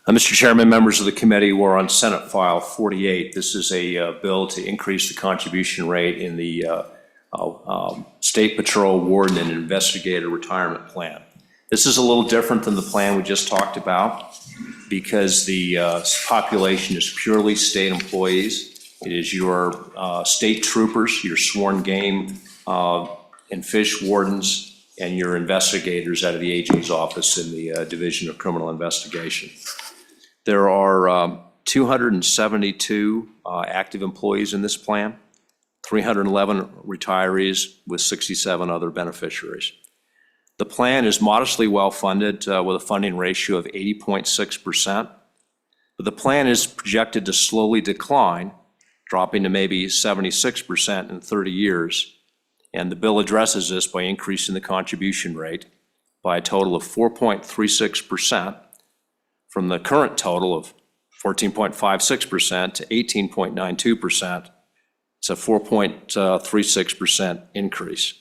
Mr. Chairman, members of the committee, we're on Senate File 48. This is a bill to increase the contribution rate in the State Patrol Warden and Investigator Retirement Plan. This is a little different than the plan we just talked about because the population is purely state employees. It is your state troopers, your sworn game and fish wardens, and your investigators out of the AG's office in the Division of Criminal Investigation. There are 272 active employees in this plan, 311 retirees with 67 other beneficiaries. The plan is modestly well-funded with a funding ratio of 80.6%, but the plan is projected to slowly decline, dropping to maybe 76% in 30 years. And the bill addresses this by increasing the contribution rate by a total of 4.36% from the current total of 14.56% to 18.92%. It's a 4.36% increase.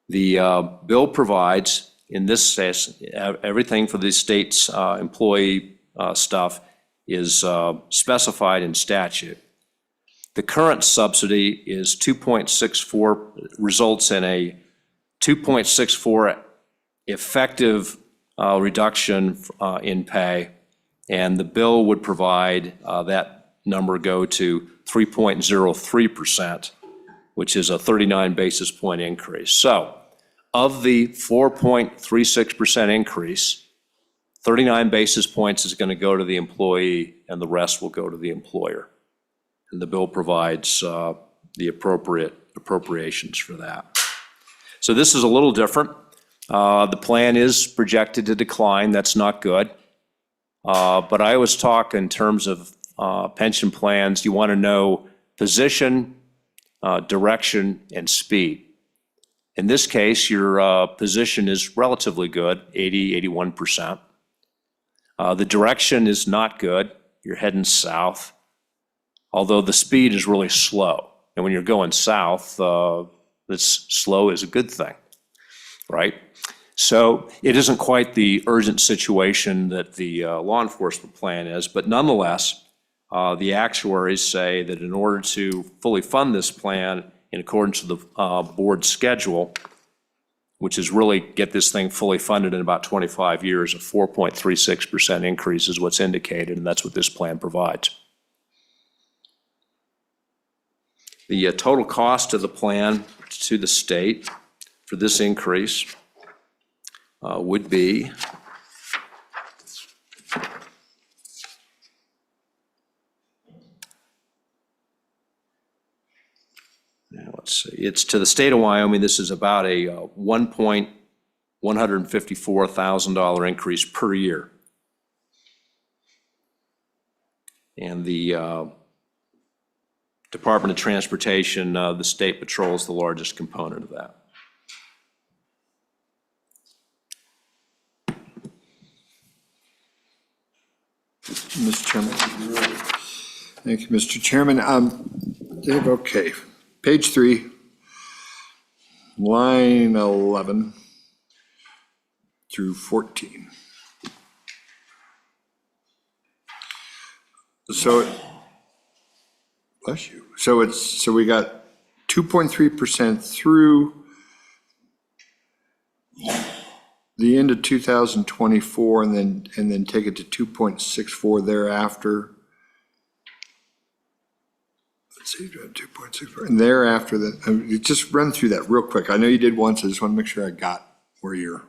The bill provides, in this case, everything for the state's employee stuff is specified in statute. The current subsidy is 2.64, results in a 2.64 effective reduction in pay, and the bill would provide that number go to 3.03%, which is a 39 basis point increase. So of the 4.36% increase, 39 basis points is going to go to the employee and the rest will go to the employer. And the bill provides the appropriate appropriations for that. So this is a little different. The plan is projected to decline. That's not good. But I always talk in terms of pension plans. You want to know position, direction, and speed. In this case, your position is relatively good, 80, 81%. The direction is not good. You're heading south, although the speed is really slow. And when you're going south, this slow is a good thing, right? So it isn't quite the urgent situation that the law enforcement plan is, but nonetheless, the actuaries say that in order to fully fund this plan in accordance with the board schedule, which is really get this thing fully funded in about 25 years, a 4.36% increase is what's indicated, and that's what this plan provides. The total cost of the plan to the state for this increase would be let's see, it's to the state of Wyoming, this is about a $1,154,000 increase per year. And the Department of Transportation, the State Patrol is the largest component of that. Mr. Chairman. Thank you, Mr. Chairman. Dave, okay. Page 3, line 11 through 14. So, bless you. So we got 2.3% through the end of 2024, and then take it to 2.64 thereafter. Let's see, 2.64, and thereafter, just run through that real quick. I know you did once, I just want to make sure I got where you're.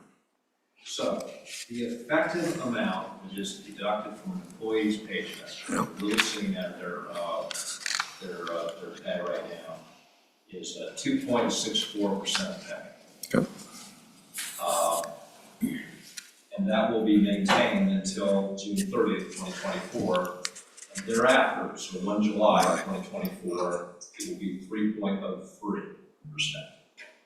So the effective amount is just deducted from an employee's paycheck. Yeah. Really seeing at their pay right now is 2.64% pay. Okay. And that will be maintained until June 30th, 2024. And thereafter, so 1 July 2024, it will be 3.03%.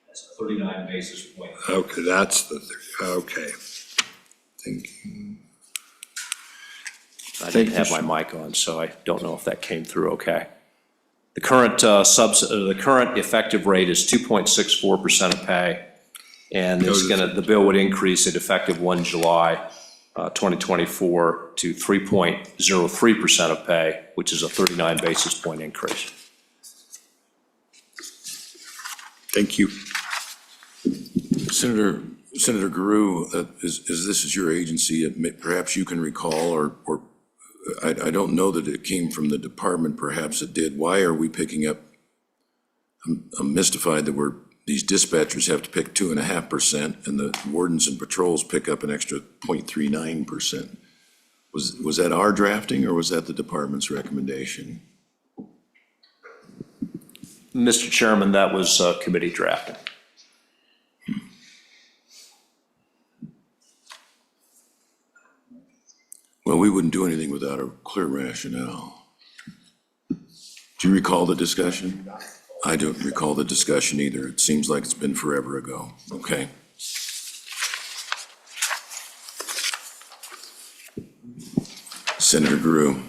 That's a 39 basis point. Okay, that's the, okay. Thank you. I didn't have my mic on, so I don't know if that came through okay. The current the current effective rate is 2.64% of pay, and the bill would increase it effective 1 July 2024 to 3.03% of pay, which is a 39 basis point increase. Thank you. Senator Guru, as this is your agency, perhaps you can recall, or I don't know that it came from the department, perhaps it did. Why are we picking up, I'm mystified that these dispatchers have to pick 2.5%, and the wardens and patrols pick up an extra 0.39%. Was that our drafting, or was that the department's recommendation? Mr. Chairman, that was committee drafting. Well, we wouldn't do anything without a clear rationale. Do you recall the discussion? I don't recall the discussion either. It seems like it's been forever ago. Okay. Senator Guru.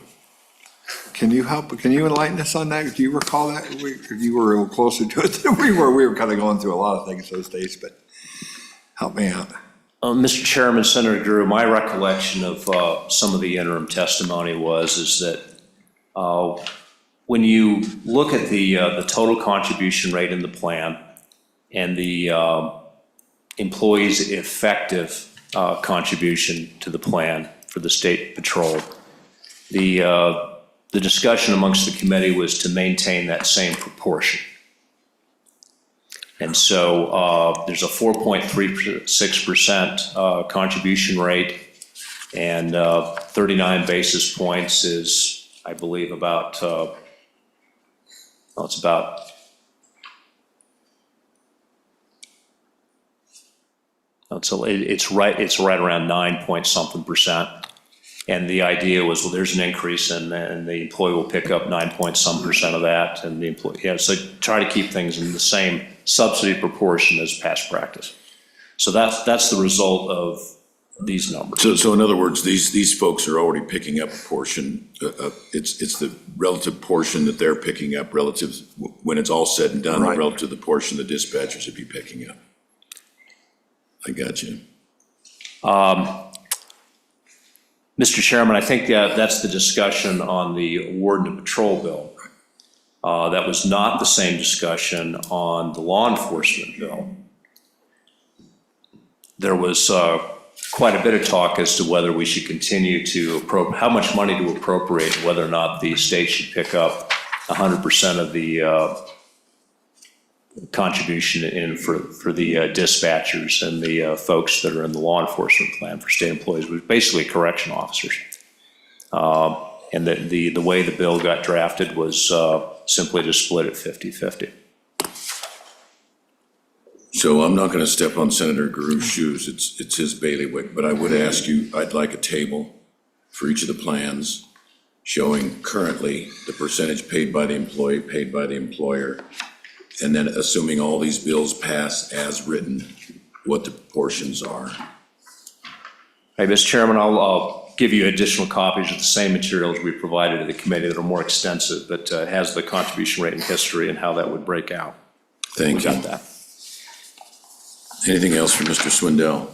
Can you enlighten us on that? Do you recall that? You were a little closer to it than we were. We were kind of going through a lot of things those days, but help me out. Mr. Chairman, Senator Drew, my recollection of some of the interim testimony is that when you look at the total contribution rate in the plan and the employees' effective contribution to the plan for the state patrol, the discussion amongst the committee was to maintain that same proportion. And so there's a 4.36% contribution rate, and 39 basis points is, I believe, about, it's right around 9-point-something%. And the idea was, well, there's an increase, and the employee will pick up 9-point-some% of that, and the employee, so try to keep things in the same subsidy proportion as past practice. So that's the result of these numbers. So in other words, these folks are already picking up a portion. It's the relative portion that they're picking up relative, when it's all said and done, Right. relative to the portion the dispatchers would be picking up. I got you. Mr. Chairman, I think that's the discussion on the warden and patrol bill. That was not the same discussion on the law enforcement bill. There was quite a bit of talk as to whether we should continue to how much money to appropriate, whether or not the state should pick up 100% of the contribution in for the dispatchers and the folks that are in the law enforcement plan for state employees, which basically correction officers. And the way the bill got drafted was simply to split it 50-50. So I'm not going to step on Senator Guru's shoes. It's his bailiwick, but I would ask you, I'd like a table for each of the plans showing currently the percentage paid by the employee, paid by the employer, and then assuming all these bills pass as written, what the portions are. Hey, Mr. Chairman, I'll give you additional copies of the same materials we provided to the committee that are more extensive, but it has the contribution rate and history and how that would break out. Thank you. We got that. Anything else for Mr. Swindell?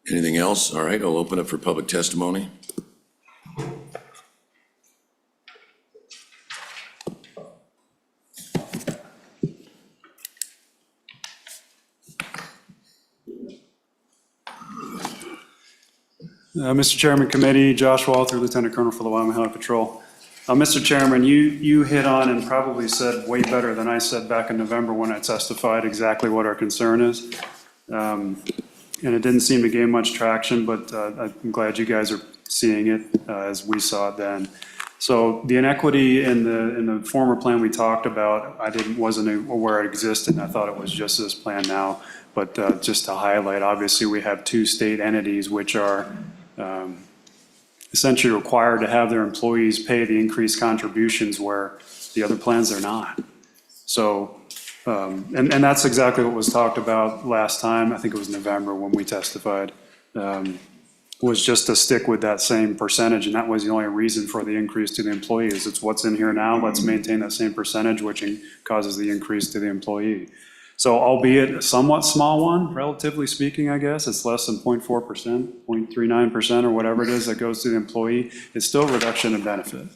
Anything else? All right, I'll open up for public testimony. Mr. Chairman, Committee, Josh Walter, Lieutenant Colonel for the Wyoming Highway Patrol. Mr. Chairman, you hit on and probably said way better than I said back in November when I testified exactly what our concern is. And it didn't seem to gain much traction, but I'm glad you guys are seeing it as we saw it then. So the inequity in the former plan we talked about, wasn't aware it existed, and I thought it was just this plan now. But just to highlight, obviously, we have two state entities which are essentially required to have their employees pay the increased contributions where the other plans are not. So, and that's exactly what was talked about last time, I think it was November when we testified, was just to stick with that same percentage, and that was the only reason for the increase to the employees. It's what's in here now, let's maintain that same percentage, which causes the increase to the employee. So albeit a somewhat small one, relatively speaking, I guess, it's less than 0.4%, 0.39% or whatever it is that goes to the employee, it's still a reduction in benefit.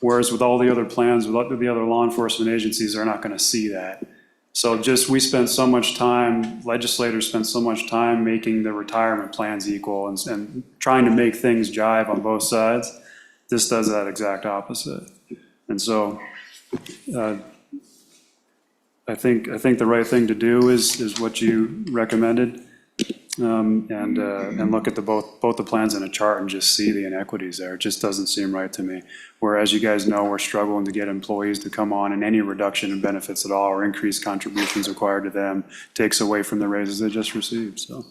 Whereas with all the other plans, with the other law enforcement agencies, they're not gonna see that. So we spent so much time, legislators spent so much time making the retirement plans equal and trying to make things jive on both sides. This does that exact opposite. And so, I think the right thing to do is what you recommended, and look at both the plans in a chart and just see the inequities there. It just doesn't seem right to me. Whereas you guys know, we're struggling to get employees to come on, and any reduction in benefits at all or increased contributions required to them takes away from the raises they just received, so.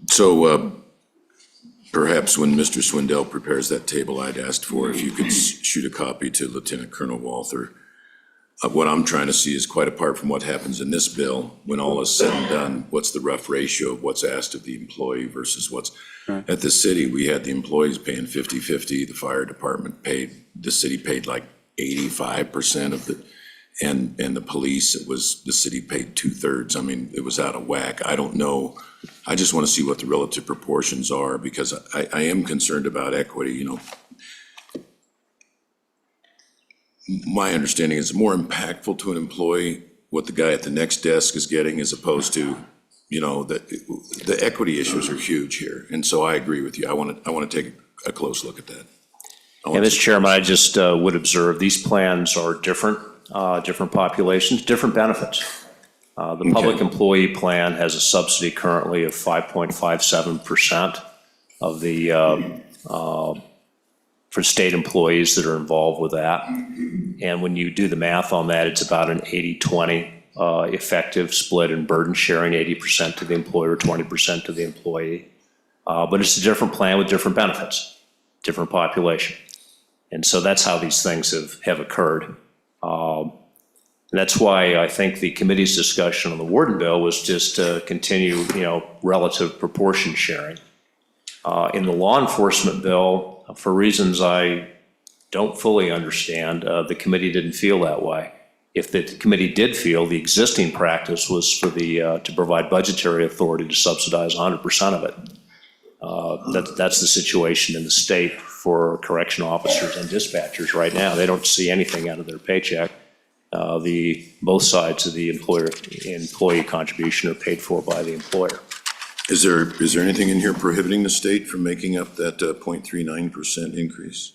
So perhaps when Mr. Swindell prepares that table I'd asked for, if you could shoot a copy to Lieutenant Colonel Walther. What I'm trying to see is, quite apart from what happens in this bill, when all is said and done, what's the rough ratio of what's asked of the employee versus what's, at the city, we had the employees paying 50-50, the fire department paid, the city paid like 85% of the, and the police, the city paid 2/3. I mean, it was out of whack. I don't know. I just want to see what the relative proportions are, because I am concerned about equity, you know. My understanding is more impactful to an employee what the guy at the next desk is getting, as opposed to, you know, the equity issues are huge here. And so I agree with you. I want to take a close look at that. And Mr. Chairman, I just would observe, these plans are different, different populations, different benefits. The public employee plan has a subsidy currently of 5.57% of the for state employees that are involved with that. And when you do the math on that, it's about an 80-20 effective split in burden sharing, 80% to the employer, 20% to the employee. But it's a different plan with different benefits, different population. And so that's how these things have occurred. And that's why I think the committee's discussion on the Warden bill was just to continue, you know, relative proportion sharing. In the law enforcement bill, for reasons I don't fully understand, the committee didn't feel that way. If the committee did feel the existing practice was for to provide budgetary authority to subsidize 100% of it, that's the situation in the state for correctional officers and dispatchers right now. They don't see anything out of their paycheck. Both sides of the employee contribution are paid for by the employer. Is there anything in here prohibiting the state from making up that 0.39% increase?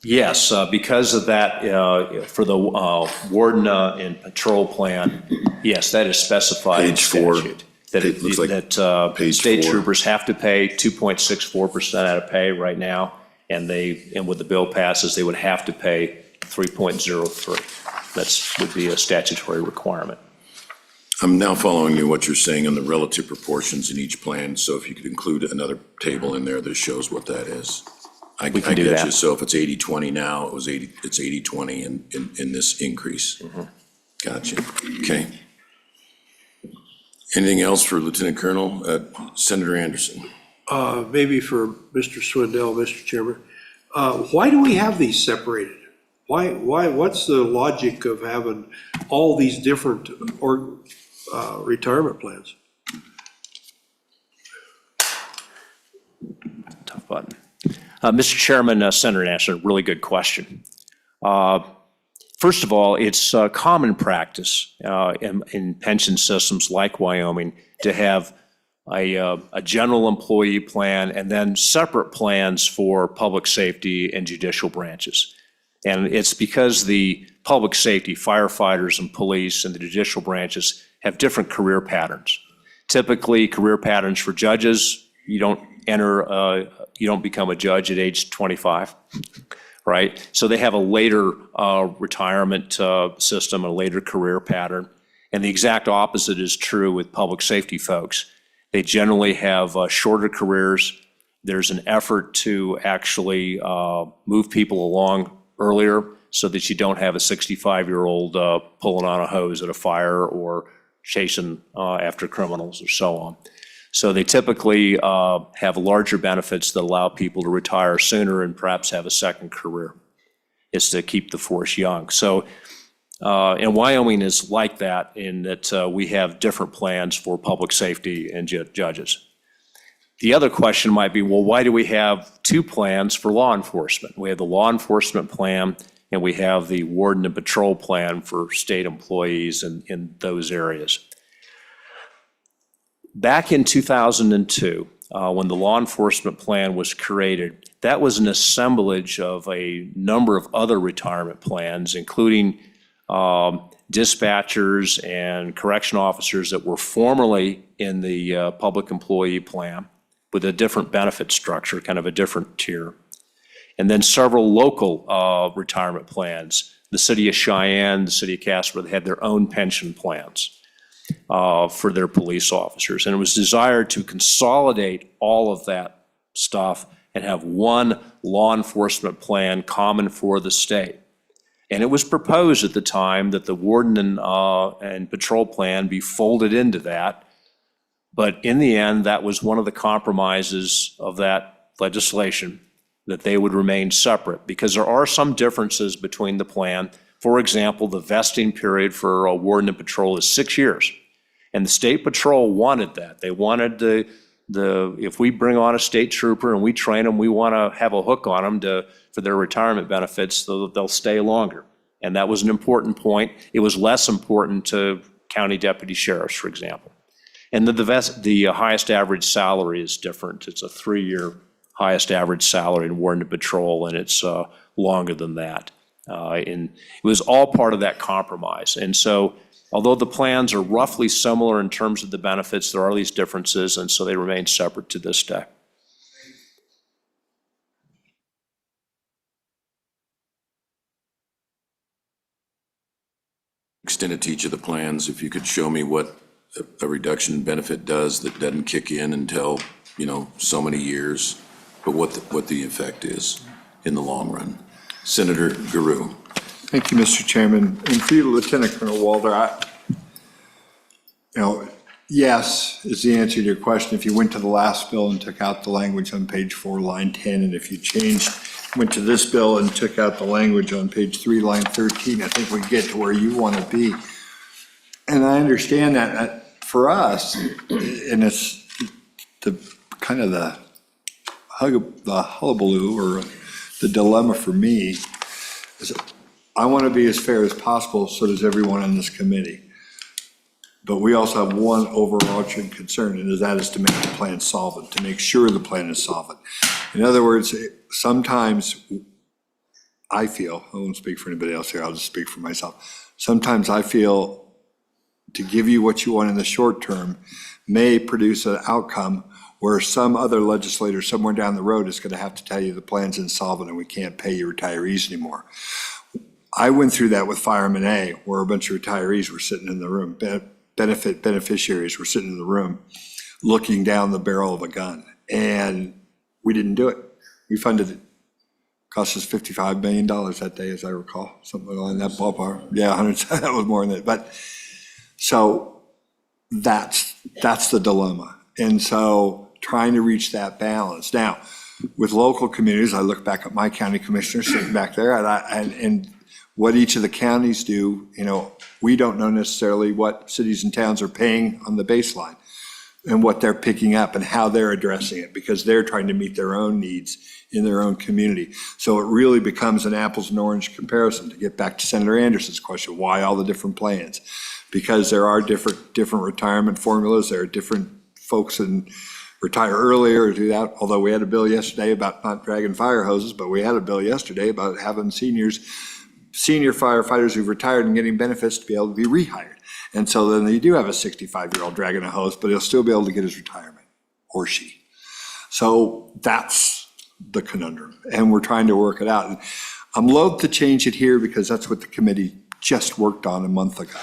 Yes, because of that, for the warden and patrol plan, yes, that is specified in Page 4. statute. That page state 4. troopers have to pay 2.64% out of pay right now, and with the bill passes, they would have to pay 3.03. That would be a statutory requirement. I'm now following you what you're saying on the relative proportions in each plan, so if you could include another table in there that shows what that is. I can do get that. you. So if it's 80-20 now, it's 80-20 in this increase. Gotcha. Okay. Anything else for Lieutenant Colonel? Senator Anderson? Maybe for Mr. Swindell, Mr. Chairman. Why do we have these separated? What's the logic of having all these different retirement plans? Tough button. Mr. Chairman, Senator Nash, a really good question. First of all, it's common practice in pension systems like Wyoming to have a general employee plan and then separate plans for public safety and judicial branches. And it's because the public safety, firefighters and police and the judicial branches have different career patterns. Typically, career patterns for judges, you don't become a judge at age 25. Right? So they have a later retirement system, a later career pattern. And the exact opposite is true with public safety folks. They generally have shorter careers. There's an effort to actually move people along earlier so that you don't have a 65-year-old pulling on a hose at a fire or chasing after criminals or so on. So they typically have larger benefits that allow people to retire sooner and perhaps have a second career. It's to keep the force young. So, and Wyoming is like that in that we have different plans for public safety and judges. The other question might be, well, why do we have two plans for law enforcement? We have the law enforcement plan and we have the warden and patrol plan for state employees in those areas. Back in 2002, when the law enforcement plan was created, that was an assemblage of a number of other retirement plans, including dispatchers and correction officers that were formerly in the public employee plan with a different benefit structure, kind of a different tier. And then several local retirement plans. The city of Cheyenne, the city of Casper, they had their own pension plans for their police officers. And it was desired to consolidate all of that stuff and have one law enforcement plan common for the state. And it was proposed at the time that the warden and patrol plan be folded into that. But in the end, that was one of the compromises of that legislation, that they would remain separate, because there are some differences between the plan. For example, the vesting period for a warden and patrol is 6 years. And the state patrol wanted that. They wanted if we bring on a state trooper and we train them, we want to have a hook on them for their retirement benefits so that they'll stay longer. And that was an important point. It was less important to county deputy sheriffs, for example. And the highest average salary is different. It's a 3-year highest average salary in warden and patrol, and it's longer than that. And it was all part of that compromise. And so, although the plans are roughly similar in terms of the benefits, there are these differences, and so they remain separate to this day. Extended to each of the plans, if you could show me what a reduction in benefit does that doesn't kick in until, so many years, but what the effect is in the long run. Senator Guru. Thank you, Mr. Chairman. And for you, Lieutenant Colonel Walter, yes is the answer to your question. If you went to the last bill and took out the language on page 4, line 10, and if you went to this bill and took out the language on page 3, line 13, I think we get to where you want to be. And I understand that for us, and it's the kind of the hullabaloo or the dilemma for me is I want to be as fair as possible, so does everyone on this committee. But we also have one overarching concern, and that is to make the plan solvent, to make sure the plan is solvent. In other words, sometimes I feel, I won't speak for anybody else here, I'll just speak for myself. Sometimes I feel to give you what you want in the short term may produce an outcome where some other legislator somewhere down the road is going to have to tell you the plan's insolvent and we can't pay your retirees anymore. I went through that with Fireman A, where a bunch of retirees were sitting in the room, beneficiaries were sitting in the room looking down the barrel of a gun, and we didn't do it. We funded it. Cost us $55 million that day, as I recall, something in that ballpark. Yeah, 100, that was more than that. But so that's the dilemma. And so trying to reach that balance. Now, with local communities, I look back at my county commissioner sitting back there, and what each of the counties do, we don't know necessarily what cities and towns are paying on the baseline. and what they're picking up and how they're addressing it, because they're trying to meet their own needs in their own community. So it really becomes an apples and orange comparison, to get back to Senator Anderson's question, why all the different plans? Because there are different retirement formulas, there are different folks that retire earlier or do that, although we had a bill yesterday about not dragging fire hoses, but we had a bill yesterday about having senior firefighters who've retired and getting benefits to be able to be rehired. And so then you do have a 65-year-old dragging a hose, but he'll still be able to get his retirement, or she. So that's the conundrum, and we're trying to work it out. And I'm loath to change it here because that's what the committee just worked on a month ago.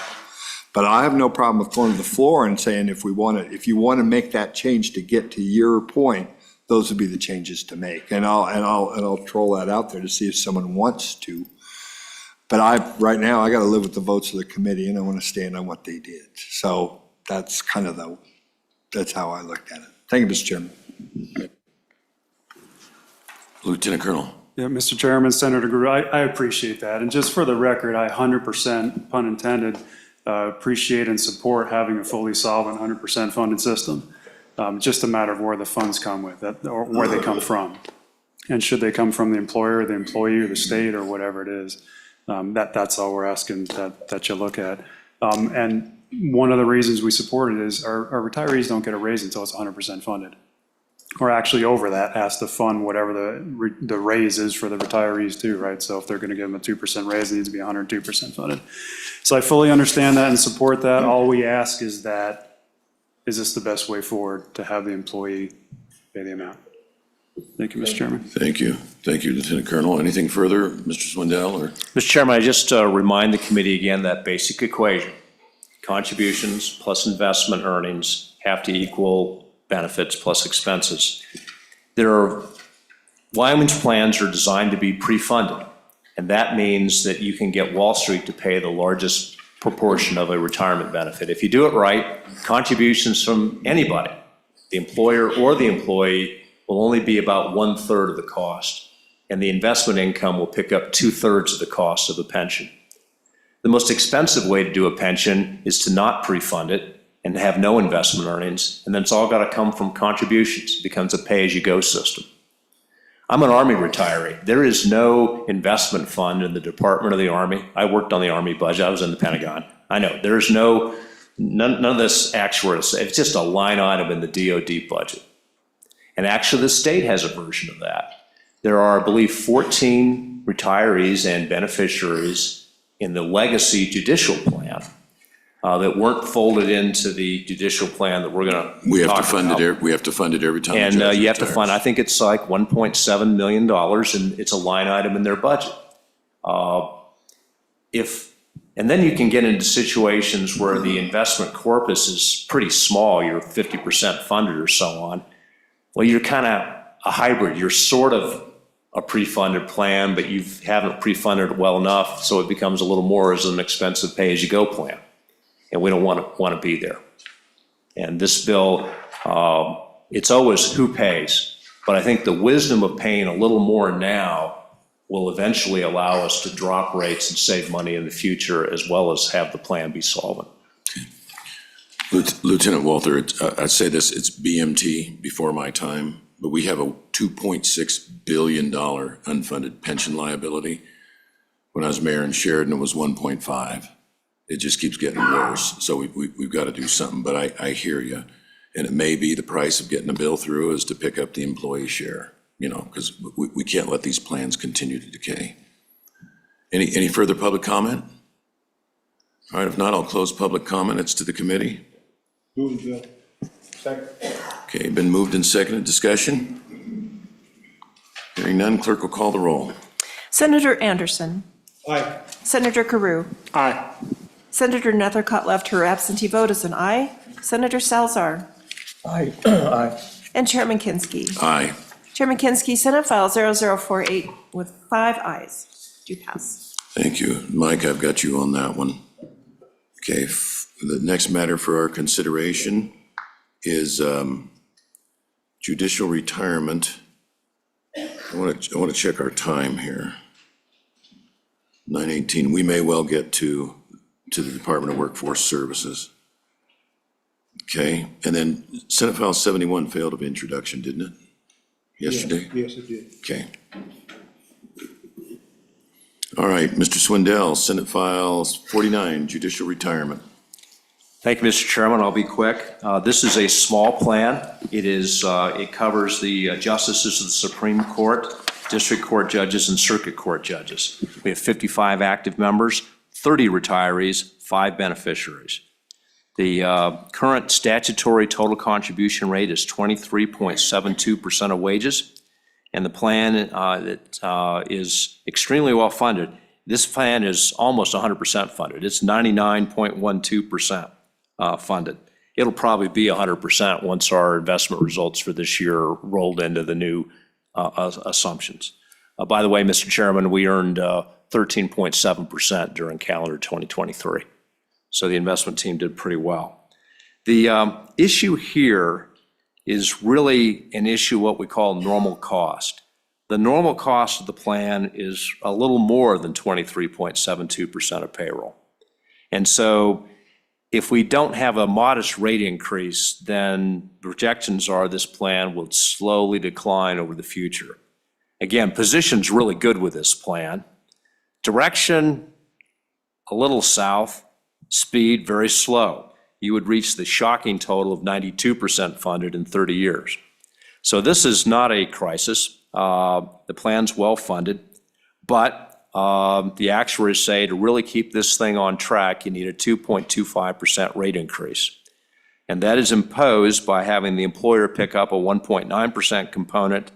But I have no problem with going to the floor and saying, if you want to make that change to get to your point, those would be the changes to make. And I'll troll that out there to see if someone wants to. But right now, I got to live with the votes of the committee, and I want to stand on what they did. So that's kind of that's how I looked at it. Thank you, Mr. Chairman. Lieutenant Colonel. Yeah, Mr. Chairman, Senator Guru, I appreciate that. And just for the record, I 100%, pun intended, appreciate and support having a fully solvent, 100% funded system. Just a matter of where the funds come with it, or where they come from. And should they come from the employer, the employee, or the state, or whatever it is. That's all we're asking that you look at. And one of the reasons we support it is our retirees don't get a raise until it's 100% funded. Or actually over that, has to fund whatever the raise is for the retirees too, right? So if they're gonna give them a 2% raise, it needs to be 102% funded. So I fully understand that and support that. All we ask is is this the best way forward to have the employee pay the amount? Thank you, Mr. Chairman. Thank you. Thank you, Lieutenant Colonel. Anything further, Mr. Swindell? Or? Mr. Chairman, I just remind the committee again that basic equation. Contributions plus investment earnings have to equal benefits plus expenses. Wyoming's plans are designed to be pre-funded, and that means that you can get Wall Street to pay the largest proportion of a retirement benefit. If you do it right, contributions from anybody, the employer or the employee, will only be about 1/3 of the cost, and the investment income will pick up 2/3 of the cost of a pension. The most expensive way to do a pension is to not pre-fund it and have no investment earnings, and then it's all got to come from contributions. It becomes a pay-as-you-go system. I'm an Army retiree. There is no investment fund in the Department of the Army. I worked on the Army budget. I was in the Pentagon. I know, there's none of this actual, it's just a line item in the DoD budget. And actually, the state has a version of that. There are, I believe, 14 retirees and beneficiaries in the legacy judicial plan that weren't folded into the judicial plan that we're going to We have to fund it every time. And you have to fund, I think it's like $1.7 million, and it's a line item in their budget. And then you can get into situations where the investment corpus is pretty small, you're 50% funded or so on. Well, you're kind of a hybrid. You're sort of a pre-funded plan, but you haven't pre-funded it well enough, so it becomes a little more as an expensive pay-as-you-go plan. And we don't want to be there. And this bill, it's always who pays. But I think the wisdom of paying a little more now will eventually allow us to drop rates and save money in the future, as well as have the plan be solvent. Lieutenant Walther, I'd say this, it's BMT before my time, but we have a $2.6 billion unfunded pension liability. When I was mayor in Sheridan, it was 1.5. It just keeps getting worse. So we've got to do something, but I hear you. And it may be the price of getting a bill through is to pick up the employee share, because we can't let these plans continue to decay. Any further public comment? All right, if not, I'll close public comment. It's to the committee. Move the bill. Second. Okay, been moved and seconded. Discussion? Hearing none, clerk will call the roll. Senator Anderson. Aye. Senator Carew. Aye. Senator Nethercutt left her absentee vote as an aye. Senator Salzar. Aye. Aye. And Chairman Kinski. Aye. Chairman Kinski, Senate File 0048 with 5 ayes. Do pass. Thank you. Mike, I've got you on that one. Okay, the next matter for our consideration is judicial retirement. I want to check our time here. 9:18. We may well get to the Department of Workforce Services. Okay, and then Senate File 71 failed of introduction, didn't it? Yesterday? Yes, it did. Okay. All right, Mr. Swindell, Senate File 49, judicial retirement. Thank you, Mr. Chairman. I'll be quick. This is a small plan. It covers the justices of the Supreme Court, district court judges, and circuit court judges. We have 55 active members, 30 retirees, 5 beneficiaries. The current statutory total contribution rate is 23.72% of wages, and the plan that is extremely well funded. This plan is almost 100% funded. It's 99.12% funded. It'll probably be 100% once our investment results for this year are rolled into the new assumptions. By the way, Mr. Chairman, we earned 13.7% during calendar 2023. So the investment team did pretty well. The issue here is really an issue what we call normal cost. The normal cost of the plan is a little more than 23.72% of payroll. And so if we don't have a modest rate increase, then projections are this plan will slowly decline over the future. Again, position's really good with this plan. Direction, a little south. Speed, very slow. You would reach the shocking total of 92% funded in 30 years. So this is not a crisis. The plan's well funded, but the actuaries say to really keep this thing on track, you need a 2.25% rate increase. And that is imposed by having the employer pick up a 1.9% component,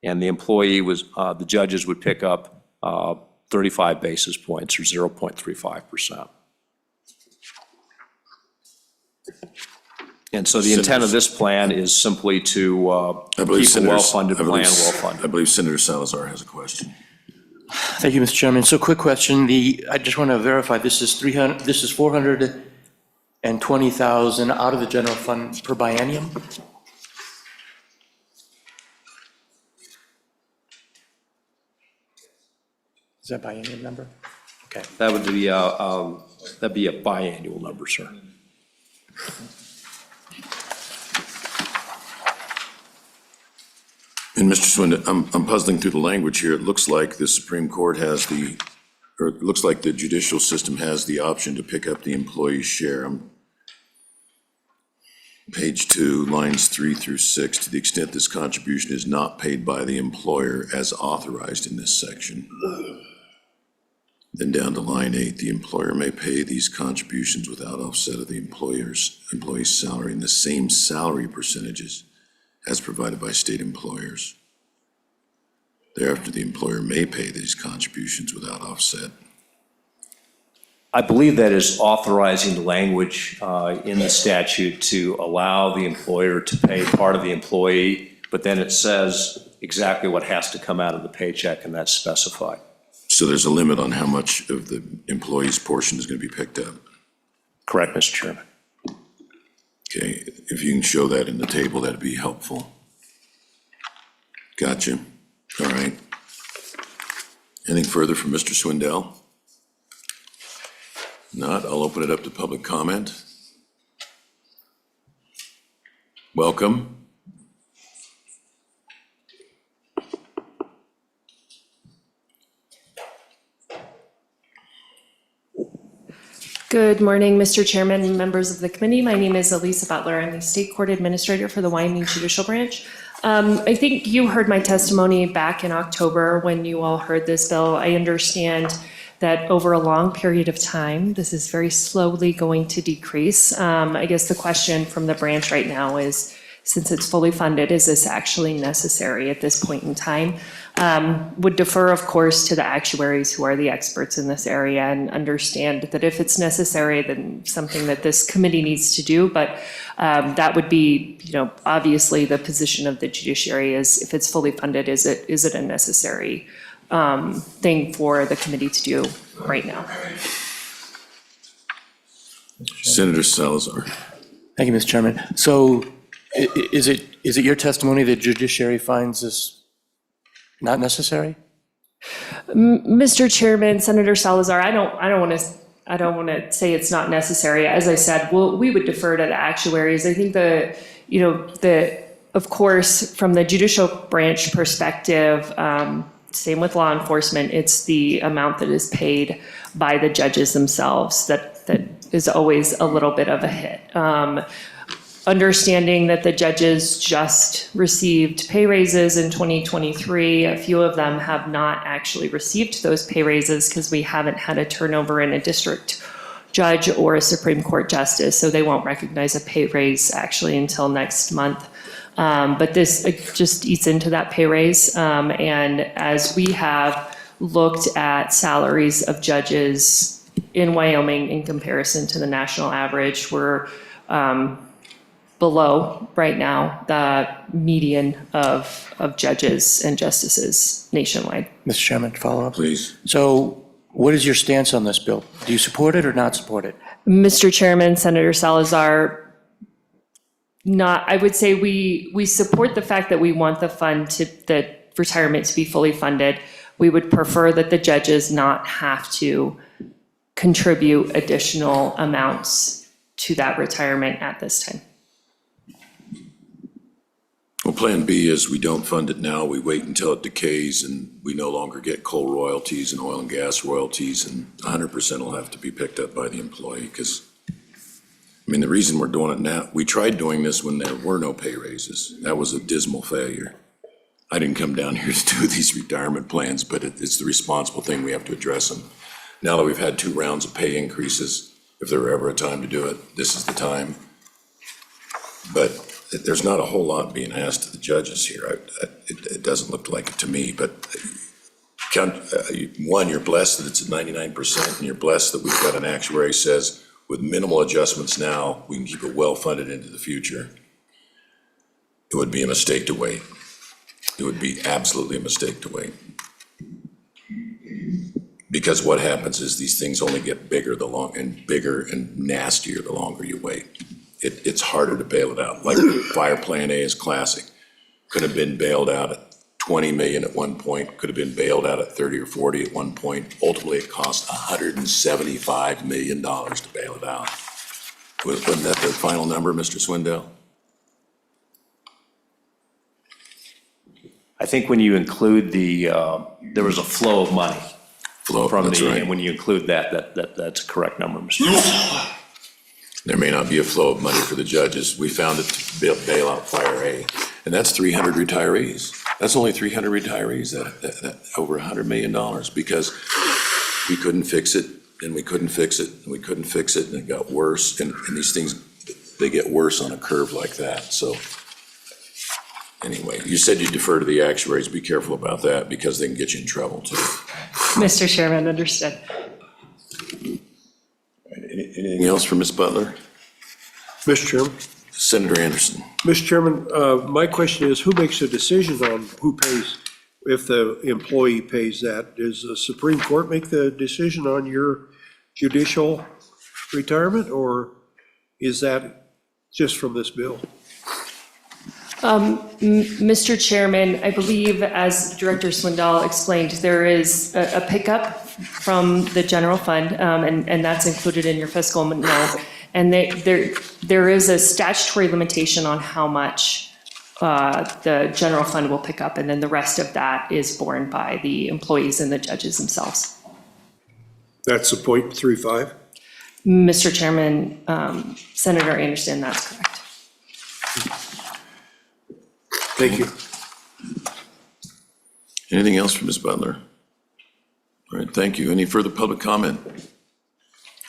and the employee the judges would pick up 35 basis points or 0.35%. And so the intent of this plan is simply to keep a well-funded plan well-funded. I believe Senator Salazar has a question. Thank you, Mr. Chairman. So quick question, I just want to verify, this is 420,000 out of the general fund per biennium? Is that biennium number? Okay. That would be that'd be a biannual number, sir. And Mr. Swindell, I'm puzzling through the language here. It looks like the Supreme Court has it looks like the judicial system has the option to pick up the employee's share. Page 2, lines 3 through 6, to the extent this contribution is not paid by the employer as authorized in this section. Then down to line 8, the employer may pay these contributions without offset of the employee's salary in the same salary percentages as provided by state employers. Thereafter, the employer may pay these contributions without offset. I believe that is authorizing the language in the statute to allow the employer to pay part of the employee, but then it says exactly what has to come out of the paycheck, and that's specified. So there's a limit on how much of the employee's portion is going to be picked up. Correct, Mr. Chairman. Okay, if you can show that in the table, that'd be helpful. Gotcha. All right. Anything further from Mr. Swindell? Not, I'll open it up to public comment. Welcome. Good morning, Mr. Chairman and members of the committee. My name is Elisa Butler. I'm the State Court Administrator for the Wyoming Judicial Branch. I think you heard my testimony back in October when you all heard this bill. I understand that over a long period of time, this is very slowly going to decrease. I guess the question from the branch right now is, since it's fully funded, is this actually necessary at this point in time? Would defer, of course, to the actuaries who are the experts in this area and understand that if it's necessary, then something that this committee needs to do. But that would be, obviously the position of the judiciary is, if it's fully funded, is it a necessary thing for the committee to do right now? Senator Salazar. Thank you, Mr. Chairman. So is it your testimony that judiciary finds this not necessary? Mr. Chairman, Senator Salazar, I don't want to I don't want to say it's not necessary. As I said, we would defer to the actuaries. I think of course, from the judicial branch perspective, same with law enforcement, it's the amount that is paid by the judges themselves that is always a little bit of a hit. Understanding that the judges just received pay raises in 2023, a few of them have not actually received those pay raises because we haven't had a turnover in a district judge or a Supreme Court justice, so they won't recognize a pay raise actually until next month. But this just eats into that pay raise. And as we have looked at salaries of judges in Wyoming in comparison to the national average, we're below right now the median of judges and justices nationwide. Mr. Chairman, follow up? Please. So what is your stance on this bill? Do you support it or not support it? Mr. Chairman, Senator Salazar, I would say we support the fact that we want the retirement to be fully funded. We would prefer that the judges not have to contribute additional amounts to that retirement at this time. Well, Plan B is we don't fund it now, we wait until it decays and we no longer get coal royalties and oil and gas royalties, and 100% will have to be picked up by the employee, because, I mean, the reason we're doing it now, we tried doing this when there were no pay raises. That was a dismal failure. I didn't come down here to do these retirement plans, but it's the responsible thing, we have to address them. Now that we've had 2 rounds of pay increases, if there were ever a time to do it, this is the time. But there's not a whole lot being asked of the judges here. It doesn't look like it to me, but one, you're blessed that it's at 99%, and you're blessed that we've got an actuary says with minimal adjustments now, we can keep it well-funded into the future. It would be a mistake to wait. It would be absolutely a mistake to wait. Because what happens is these things only get bigger and nastier the longer you wait. It's harder to bail it out. Like Fire Plan A is classic. Could have been bailed out at 20 million at one point, could have been bailed out at 30 or 40 at one point. Ultimately, it cost $175 million to bail it out. Wasn't that the final number, Mr. Swindell? I think when you include there was a flow of money from That's right. and when you include that's a correct number, Mr. Chairman. There may not be a flow of money for the judges. We found it to bail out Fire A, and that's 300 retirees. That's only 300 retirees, that over $100 million, because we couldn't fix it, and we couldn't fix it, and we couldn't fix it, and it got worse, and these things, they get worse on a curve like that, so. Anyway, you said you defer to the actuaries. Be careful about that, because they can get you in trouble too. Mr. Chairman, understood. Anything else for Ms. Butler? Mr. Chairman? Senator Anderson. Mr. Chairman, my question is, who makes a decision on who pays, if the employee pays that? Does the Supreme Court make the decision on your judicial retirement, or is that just from this bill? Mr. Chairman, I believe, as Director Swindell explained, there is a pickup from the general fund, and that's included in your fiscal note. And there is a statutory limitation on how much the general fund will pick up, and then the rest of that is borne by the employees and the judges themselves. That's a 0.35? Mr. Chairman, Senator Anderson, that's correct. Thank you. Anything else from Ms. Butler? All right, thank you. Any further public comment?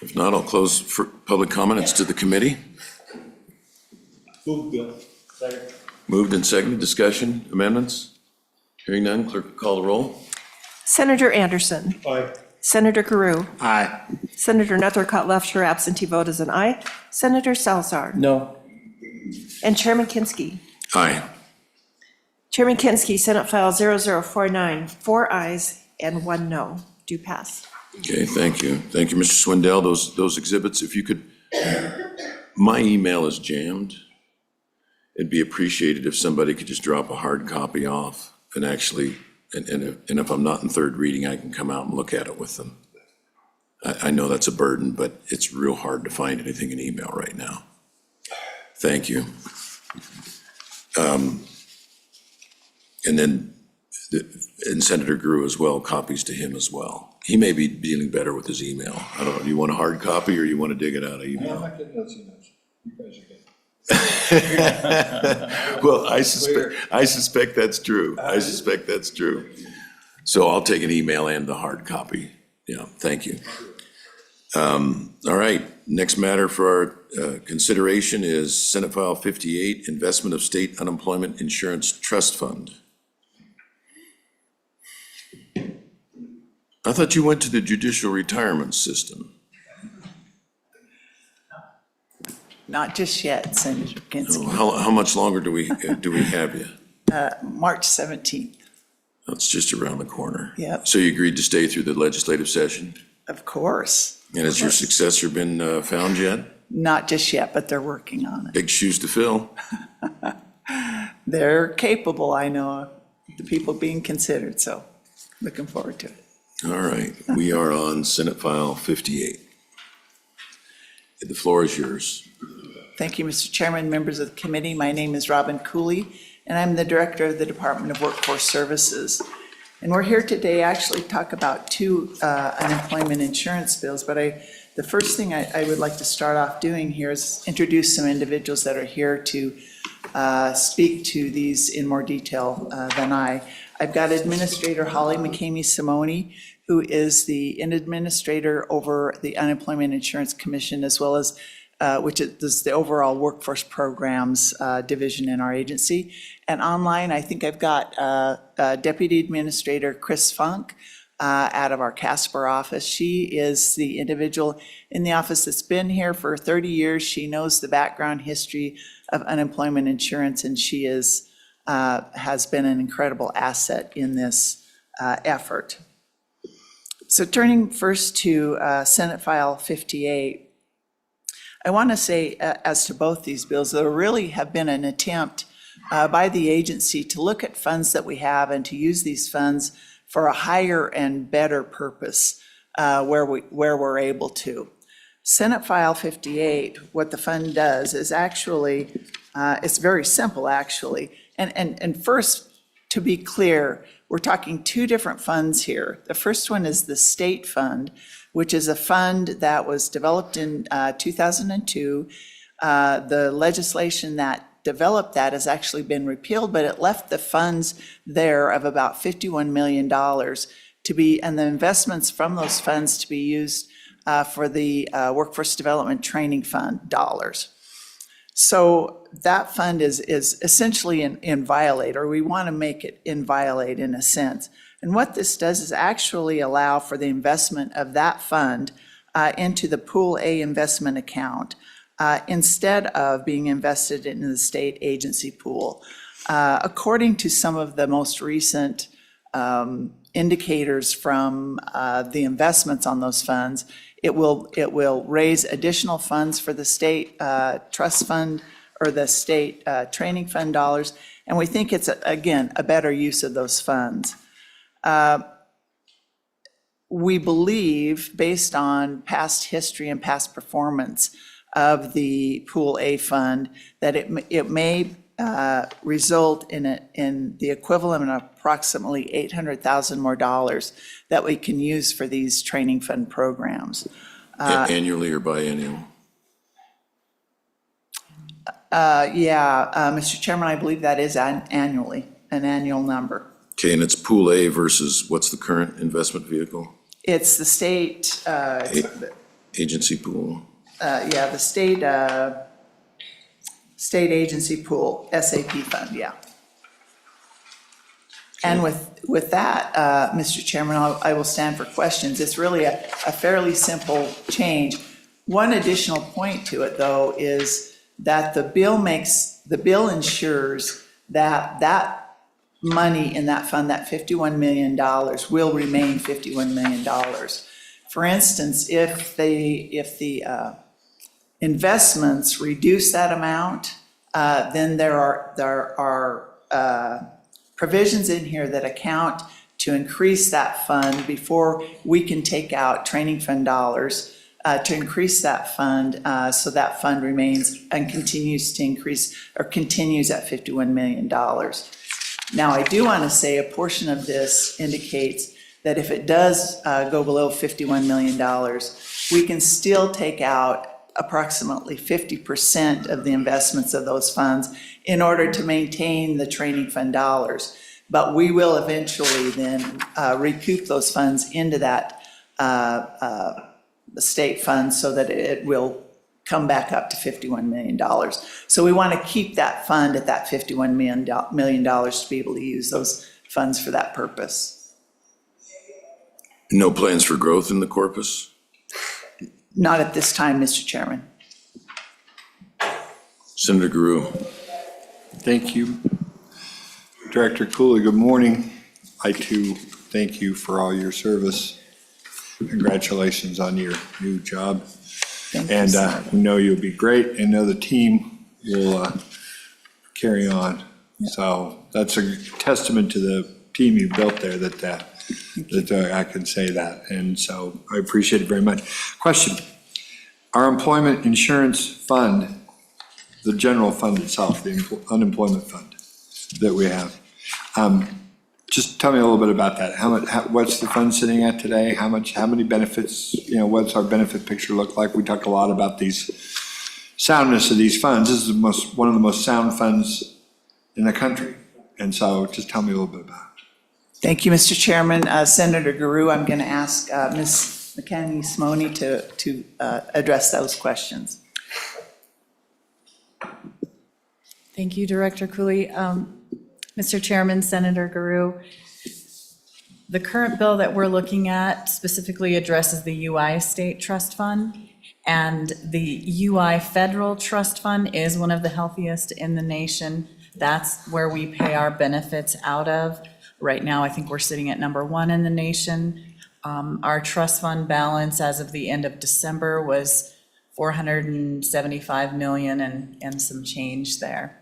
If not, I'll close for public comment. It's to the committee. Moved and seconded. Discussion, amendments? Hearing none, clerk call the roll. Senator Anderson. Aye. Senator Guru. Aye. Senator Nethercutt left, her absentee vote is an aye. Senator Salzar. No. And Chairman Kinski. Aye. Chairman Kinski, Senate File 0049, 4 ayes and 1 no. Do pass. Okay, thank you. Thank you, Mr. Swindell. Those exhibits, if you could, my email is jammed. It'd be appreciated if somebody could just drop a hard copy off and actually, and if I'm not in third reading, I can come out and look at it with them. I know that's a burden, but it's real hard to find anything in email right now. Thank you. And then, and Senator Grew as well, copies to him as well. He may be dealing better with his email. I don't know, do you want a hard copy or you want to dig it out of email? I'm not getting those emails. You guys are getting. Well, I suspect that's true. I suspect that's true. So I'll take an email and the hard copy. Yeah, thank you. All right, next matter for our consideration is Senate File 58, Investment of State Unemployment Insurance Trust Fund. I thought you went to the judicial retirement system. Not just yet, Senator Kinski. How much longer do we have you? March 17th, That's just around the corner. Yep. So you agreed to stay through the legislative session? of course. And has your successor been found yet? Not just yet, but they're working on it. Big shoes to fill. They're capable, I know, the people being considered, so looking forward to it. All right, we are on Senate File 58. The floor is yours. Thank you, Mr. Chairman, members of the committee. My name is Robin Cooley, and I'm the Director of the Department of Workforce Services. And we're here today actually to talk about two unemployment insurance bills, but the first thing I would like to start off doing here is introduce some individuals that are here to speak to these in more detail than I. I've got Administrator Holly McCamey-Simone, who is the administrator over the Unemployment Insurance Commission, as well as which is the overall workforce programs division in our agency. And online, I think I've got Deputy Administrator Chris Funk out of our Casper office. She is the individual in the office that's been here for 30 years. She knows the background history of unemployment insurance, and she has been an incredible asset in this effort. So turning first to Senate File 58, I want to say, as to both these bills, there really have been an attempt by the agency to look at funds that we have and to use these funds for a higher and better purpose where we're able to. Senate File 58, what the fund does is actually, it's very simple, actually. And first, to be clear, we're talking two different funds here. The first one is the state fund, which is a fund that was developed in 2002. The legislation that developed that has actually been repealed, but it left the funds there of about $51 million to be, and the investments from those funds to be used for the Workforce Development Training Fund dollars. So that fund is essentially inviolate, or we want to make it inviolate in a sense. And what this does is actually allow for the investment of that fund into the Pool A investment account instead of being invested in the state agency pool. According to some of the most recent indicators from the investments on those funds, it will raise additional funds for the state trust fund or the state training fund dollars, and we think it's, again, a better use of those funds. We believe, based on past history and past performance of the Pool A fund, that it may result in the equivalent of approximately $800,000 more dollars that we can use for these training fund programs. Annually or biannual? Mr. Chairman, I believe that is annually, an annual number. Okay, and it's Pool A versus what's the current investment vehicle? It's the state, Agency pool. the state agency pool, SAP fund, yeah. And with that, Mr. Chairman, I will stand for questions. It's really a fairly simple change. One additional point to it, though, is that the bill ensures that money in that fund, that $51 million, will remain $51 million. For instance, if the investments reduce that amount, then there are provisions in here that account to increase that fund before we can take out training fund dollars, to increase that fund, so that fund remains and continues to increase, or continues at $51 million. Now, I do want to say a portion of this indicates that if it does go below $51 million, we can still take out approximately 50% of the investments of those funds in order to maintain the training fund dollars. But we will eventually then recoup those funds into that state fund so that it will come back up to $51 million. So we want to keep that fund at that $51 million to be able to use those funds for that purpose. No plans for growth in the corpus? Not at this time, Mr. Chairman. Senator Guru. Thank you. Director Cooley, good morning. I too thank you for all your service. Congratulations on your new job. Thank you, And Senator. we know you'll be great and know the team will carry on. So that's a testament to the team you built there that I can say that. And so I appreciate it very much. Question, our employment insurance fund, the general fund itself, the unemployment fund that we have, just tell me a little bit about that. What's the fund sitting at today? How many benefits, what's our benefit picture look like? We talk a lot about these soundness of these funds. This is one of the most sound funds in the country. And so just tell me a little bit about it. Thank you, Mr. Chairman. Senator Guru, I'm going to ask Ms. McKenney-Simone to address those questions. Thank you, Director Cooley. Mr. Chairman, Senator Guru, the current bill that we're looking at specifically addresses the UI State Trust Fund, and the UI Federal Trust Fund is one of the healthiest in the nation. That's where we pay our benefits out of. Right now, I think we're sitting at number 1 in the nation. Our trust fund balance as of the end of December was $475 million and some change there.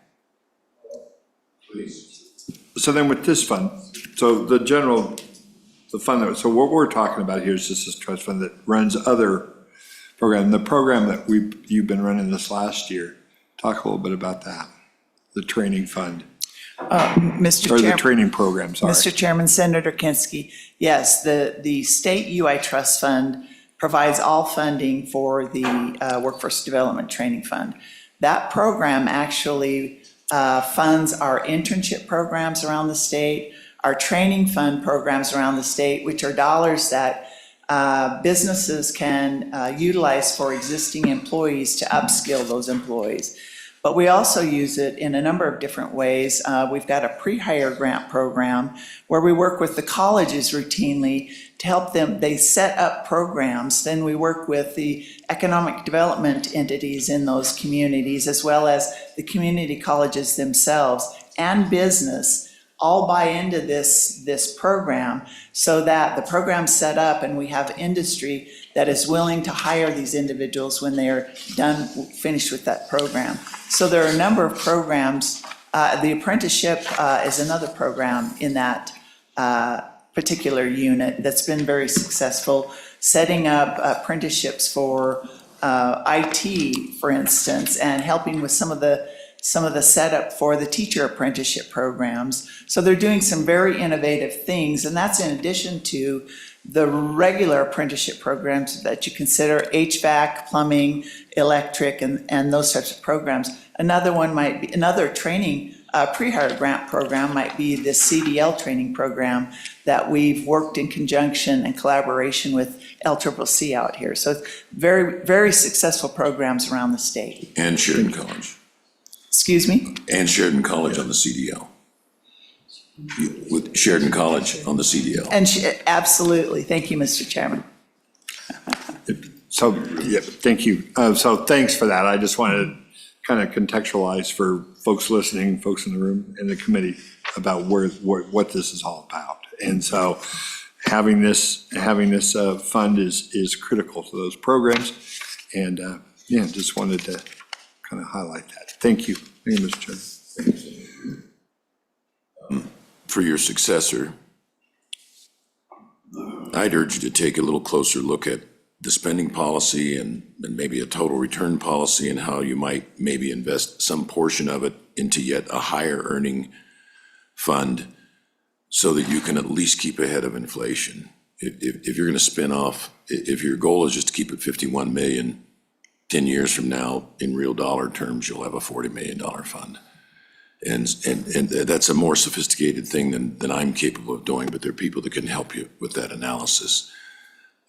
So then with this fund, so the fund, so what we're talking about here is just this trust fund that runs other program. The program that you've been running this last year, talk a little bit about that, the training fund. Mr. Or the Chairman. training program, sorry. Mr. Chairman, Senator Kinsky, yes, the State UI Trust Fund provides all funding for the Workforce Development Training Fund. That program actually funds our internship programs around the state, our training fund programs around the state, which are dollars that businesses can utilize for existing employees to upskill those employees. But we also use it in a number of different ways. We've got a pre-hire grant program where we work with the colleges routinely to help them. They set up programs. Then we work with the economic development entities in those communities, as well as the community colleges themselves and business, all buy into this program so that the program's set up and we have industry that is willing to hire these individuals when they are finished with that program. So there are a number of programs. The apprenticeship is another program in that particular unit that's been very successful, setting up apprenticeships for IT, for instance, and helping with some of the setup for the teacher apprenticeship programs. So they're doing some very innovative things, and that's in addition to the regular apprenticeship programs that you consider, HVAC, plumbing, electric, and those types of programs. Another one might be, another training pre-hire grant program might be the CDL training program that we've worked in conjunction and collaboration with LCCC out here. So it's very, very successful programs around the state. And Sheridan College. Excuse me? And Sheridan College on the CDL. With Sheridan College on the CDL. And absolutely. Thank you, Mr. Chairman. So, yeah, thank you. So thanks for that. I just wanted to kind of contextualize for folks listening, folks in the room, and the committee about what this is all about. And so having this fund is critical to those programs. And yeah, just wanted to kind of highlight that. Thank you. Thank you, Mr. Chairman. For your successor, I'd urge you to take a little closer look at the spending policy and maybe a total return policy and how you might maybe invest some portion of it into yet a higher earning fund so that you can at least keep ahead of inflation. If you're going to spin off, if your goal is just to keep it 51 million, 10 years from now, in real dollar terms, you'll have a $40 million fund. And that's a more sophisticated thing than I'm capable of doing, but there are people that can help you with that analysis,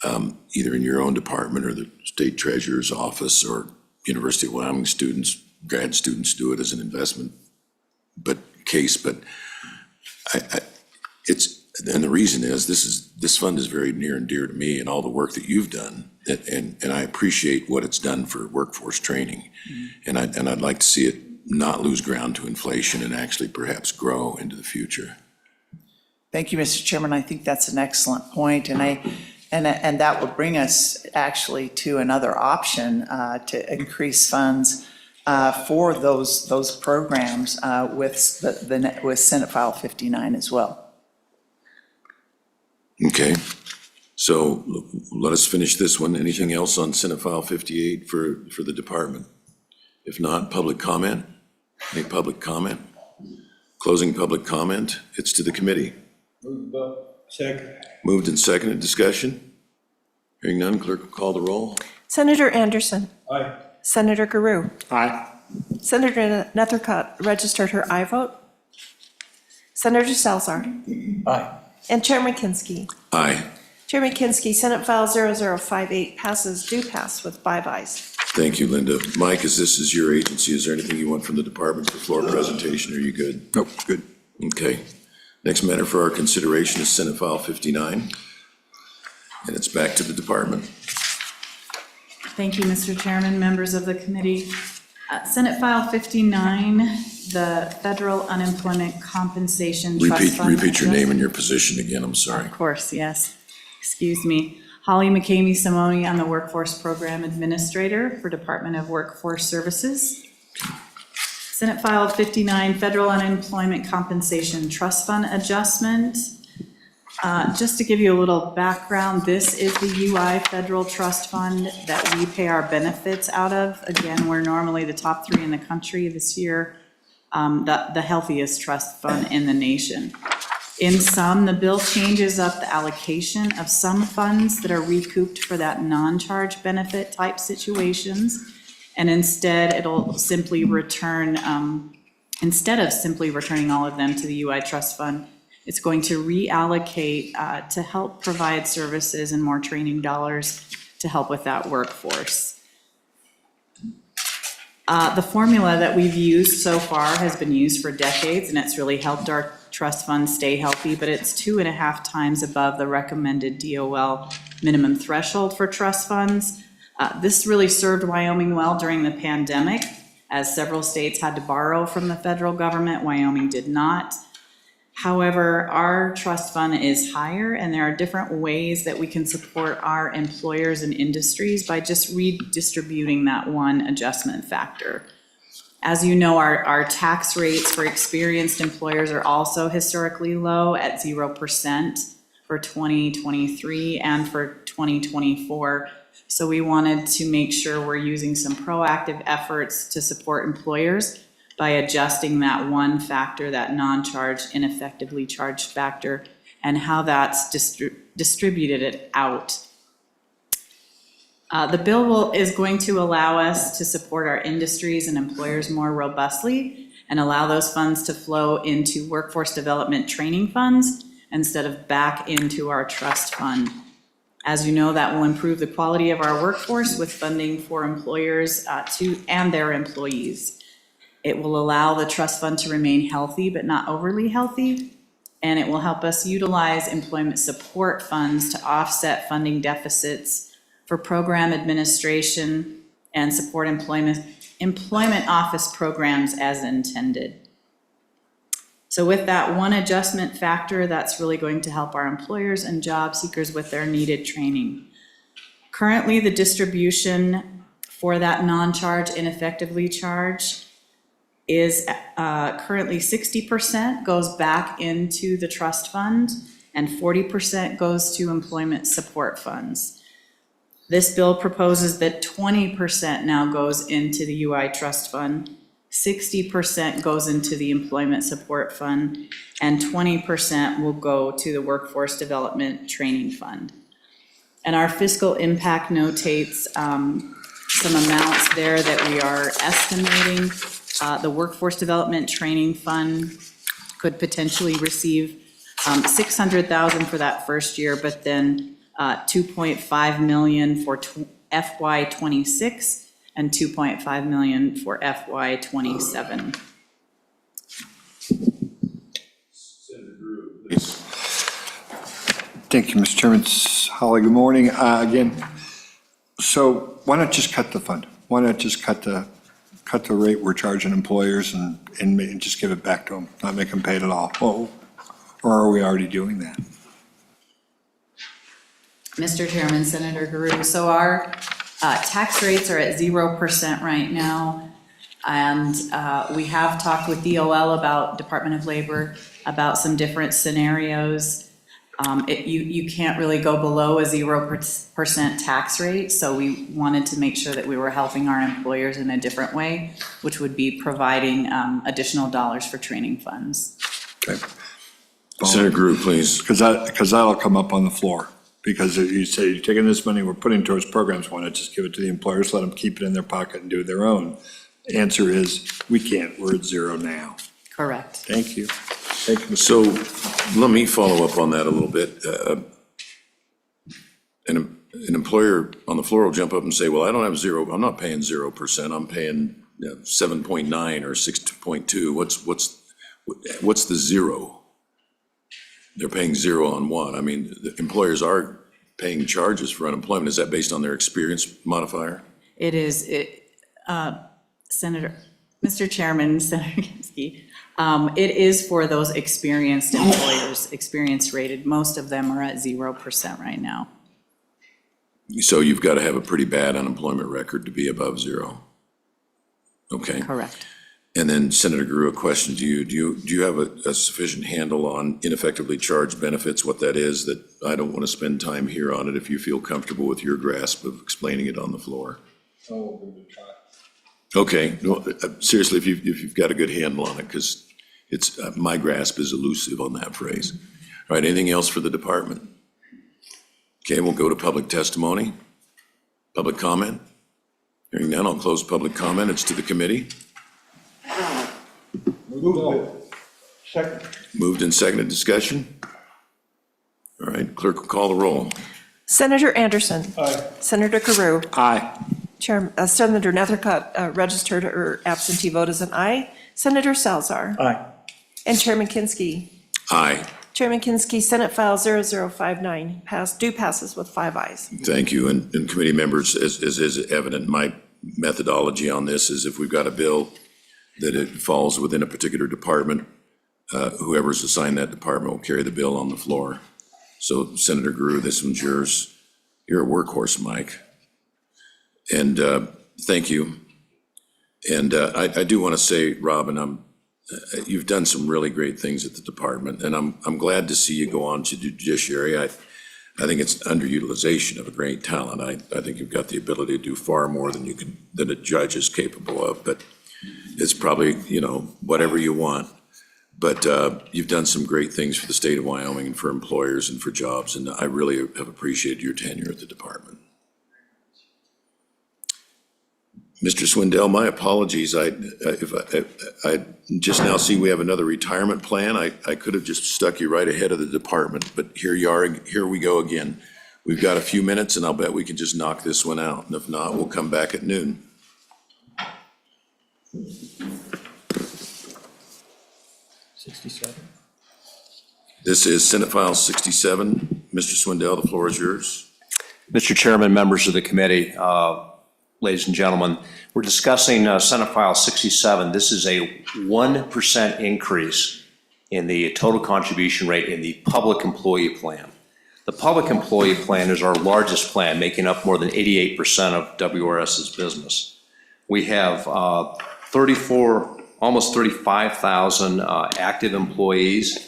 either in your own department or the state treasurer's office or University of Wyoming students, grad students do it as an investment case. But and the reason is this fund is very near and dear to me and all the work that you've done, and I appreciate what it's done for workforce training, and I'd like to see it not lose ground to inflation and actually perhaps grow into the future. Thank you, Mr. Chairman. I think that's an excellent point, and that will bring us actually to another option to increase funds for those programs with Senate File 59 as well. Okay, so let us finish this one. Anything else on Senate File 58 for the department? If not, public comment? Any public comment? Closing public comment, it's to the committee. Second. Moved and seconded, discussion? Hearing none, clerk will call the roll. Senator Anderson. Aye. Senator Guru. Aye. Senator Nethercutt registered her aye vote. Senator Salzar. Aye. And Chairman Kinski. Aye. Chairman Kinski, Senate File 0058 do pass with 5 ayes. Thank you, Linda. Mike, as this is your agency, is there anything you want from the department for floor presentation? Are you good? Nope, good. Okay. Next matter for our consideration is Senate File 59, and it's back to the department. Thank you, Mr. Chairman, members of the committee. Senate File 59, the Federal Unemployment Compensation Trust Fund. Repeat your name and your position again, I'm sorry. Of course, yes. Excuse me. Holly McCamey Simone, I'm the Workforce Program Administrator for Department of Workforce Services. Senate File 59, Federal Unemployment Compensation Trust Fund Adjustment. Just to give you a little background, this is the UI Federal Trust Fund that we pay our benefits out of. Again, we're normally the top 3 in the country this year, the healthiest trust fund in the nation. In sum, the bill changes up the allocation of some funds that are recouped for that non-charge benefit type situations. And instead, it'll simply return, instead of simply returning all of them to the UI Trust Fund, it's going to reallocate to help provide services and more training dollars to help with that workforce. The formula that we've used so far has been used for decades, and it's really helped our trust funds stay healthy, but it's 2.5 times above the recommended DOL minimum threshold for trust funds. This really served Wyoming well during the pandemic, as several states had to borrow from the federal government. Wyoming did not. However, our trust fund is higher, and there are different ways that we can support our employers and industries by just redistributing that one adjustment factor. As you know, our tax rates for experienced employers are also historically low at 0% for 2023 and for 2024. So we wanted to make sure we're using some proactive efforts to support employers by adjusting that one factor, that non-charged, ineffectively charged factor, and how that's distributed it out. The bill is going to allow us to support our industries and employers more robustly and allow those funds to flow into workforce development training funds instead of back into our trust fund. As you know, that will improve the quality of our workforce with funding for employers and their employees. It will allow the trust fund to remain healthy but not overly healthy, and it will help us utilize employment support funds to offset funding deficits for program administration and support employment office programs as intended. So with that one adjustment factor, that's really going to help our employers and job seekers with their needed training. Currently, the distribution for that non-charge, ineffectively charged is currently 60% goes back into the trust fund, and 40% goes to employment support funds. This bill proposes that 20% now goes into the UI trust fund, 60% goes into the employment support fund, and 20% will go to the workforce development training fund. And our fiscal impact notates some amounts there that we are estimating. The workforce development training fund could potentially receive $600,000 for that first year, but then $2.5 million for FY '26 and $2.5 million for FY '27. Thank you, Mr. Chairman. Holly, good morning. Again, so why not just cut the fund? Why not just cut the rate we're charging employers and just give it back to them, not make them pay it at all? Or are we already doing that? Mr. Chairman, Senator Guru, so our tax rates are at 0% right now. And we have talked with DOL about Department of Labor about some different scenarios. You can't really go below a 0% tax rate, so we wanted to make sure that we were helping our employers in a different way, which would be providing additional dollars for training funds. Okay. Senator Grew, please. Because that'll come up on the floor. Because you say you're taking this money, we're putting towards programs, why not just give it to the employers, let them keep it in their pocket and do their own? Answer is, we can't, we're at zero now. Correct. Thank you. Thank you. So let me follow up on that a little bit. An employer on the floor will jump up and say, well, I don't have zero, I'm not paying 0%, I'm paying 7.9 or 6.2. What's the zero? They're paying zero on what? I mean, the employers are paying charges for unemployment. Is that based on their experience modifier? It is, Mr. Chairman, Senator Kinsky, it is for those experienced employers, experience rated. Most of them are at 0% right now. So you've got to have a pretty bad unemployment record to be above zero. Okay. Correct. And then Senator Grew, a question to you. Do you have a sufficient handle on ineffectively charged benefits, what that is? That I don't want to spend time here on it if you feel comfortable with your grasp of explaining it on the floor. Okay, no, seriously, if you've got a good handle on it, because it's, my grasp is elusive on that phrase. All right, anything else for the department? Okay, we'll go to public testimony. Public comment? Hearing none, I'll close public comment. It's to the committee. Moved and seconded. Discussion? All right, clerk will call the roll. Senator Anderson. Aye. Senator Guru. Aye. Senator Nethercutt, registered or absentee vote as an aye. Senator Salzar. Aye. And Chairman Kinsky. Aye. Chairman Kinsky, Senate File 0059 passes with 5 ayes. Thank you. And committee members, as is evident, my methodology on this is if we've got a bill that it falls within a particular department, whoever's assigned that department will carry the bill on the floor. So Senator Grew, this one's yours. You're a workhorse, Mike. And thank you. And I do want to say, Robin, you've done some really great things at the department, and I'm glad to see you go on to judiciary. I think it's underutilization of a great talent. I think you've got the ability to do far more than a judge is capable of, but it's probably, whatever you want. But you've done some great things for the state of Wyoming and for employers and for jobs, and I really have appreciated your tenure at the department. Mr. Swindell, my apologies. I just now see we have another retirement plan. I could have just stuck you right ahead of the department, but here you are. Here we go again. We've got a few minutes, and I'll bet we can just knock this one out. And if not, we'll come back at noon. 67. This is Senate File 67. Mr. Swindell, the floor is yours. Mr. Chairman, members of the committee, ladies and gentlemen, we're discussing Senate File 67. This is a 1% increase in the total contribution rate in the public employee plan. The public employee plan is our largest plan, making up more than 88% of WRS's business. We have almost 35,000 active employees.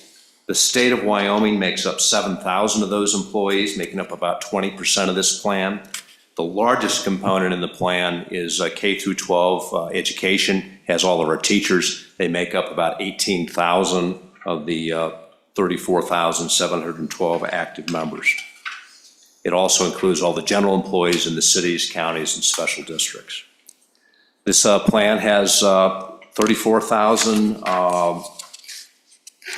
The state of Wyoming makes up 7,000 of those employees, making up about 20% of this plan. The largest component in the plan is K through 12 education, has all of our teachers. They make up about 18,000 of the 34,712 active members. It also includes all the general employees in the cities, counties, and special districts. This plan has 34,000,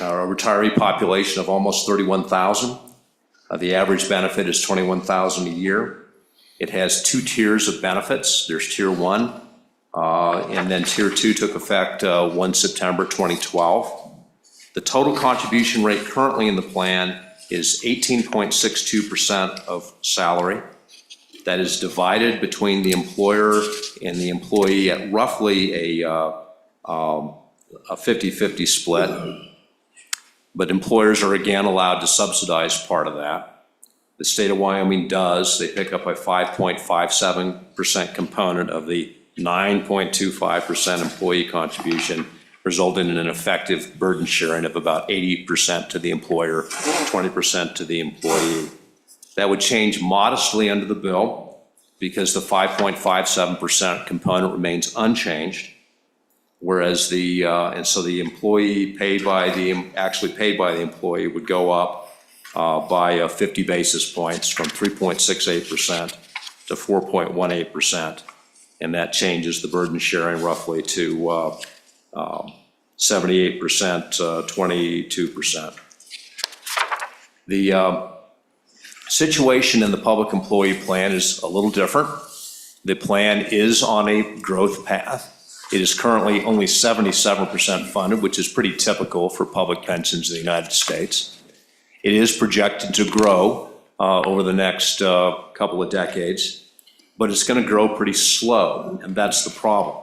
a retiree population of almost 31,000. The average benefit is 21,000 a year. It has 2 tiers of benefits. There's tier 1, and then tier 2 took effect 1 September 2012. The total contribution rate currently in the plan is 18.62% of salary. That is divided between the employer and the employee at roughly a 50-50 split. But employers are again allowed to subsidize part of that. The state of Wyoming does. They pick up a 5.57% component of the 9.25% employee contribution, resulting in an effective burden sharing of about 80% to the employer, 20% to the employee. That would change modestly under the bill because the 5.57% component remains unchanged, whereas and so the employee actually paid by the employee would go up by 50 basis points from 3.68% to 4.18%, and that changes the burden sharing roughly to 78%, 22%. The situation in the public employee plan is a little different. The plan is on a growth path. It is currently only 77% funded, which is pretty typical for public pensions in the United States. It is projected to grow over the next couple of decades, but it's going to grow pretty slow, and that's the problem.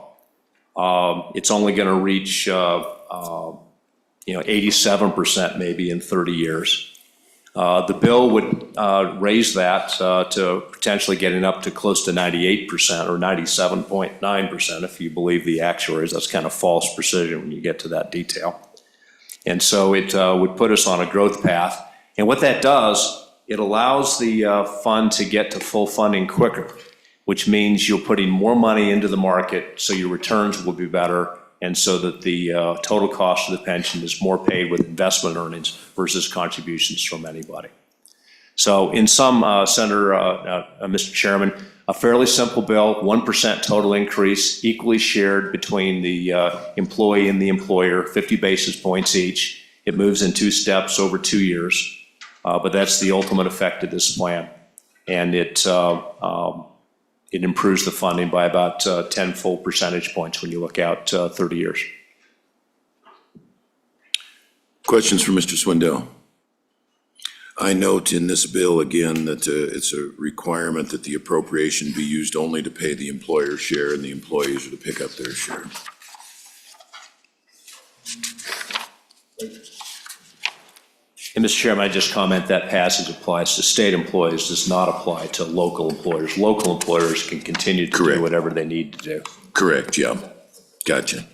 It's only going to reach 87% maybe in 30 years. The bill would raise that to potentially getting up to close to 98% or 97.9% if you believe the actuaries. That's kind of false precision when you get to that detail. And so it would put us on a growth path. And what that does, it allows the fund to get to full funding quicker, which means you're putting more money into the market so your returns will be better, and so that the total cost of the pension is more paid with investment earnings versus contributions from anybody. So in sum, Mr. Chairman, a fairly simple bill, 1% total increase, equally shared between the employee and the employer, 50 basis points each. It moves in 2 steps over 2 years, but that's the ultimate effect of this plan. And it improves the funding by about 10 full percentage points when you look out 30 years. Questions for Mr. Swindell? I note in this bill again that it's a requirement that the appropriation be used only to pay the employer's share and the employees are to pick up their share. And Mr. Chairman, I just comment that passage applies to state employees, does not apply to local employers. Local employers can continue to do whatever they need to do. Correct, yeah. Gotcha.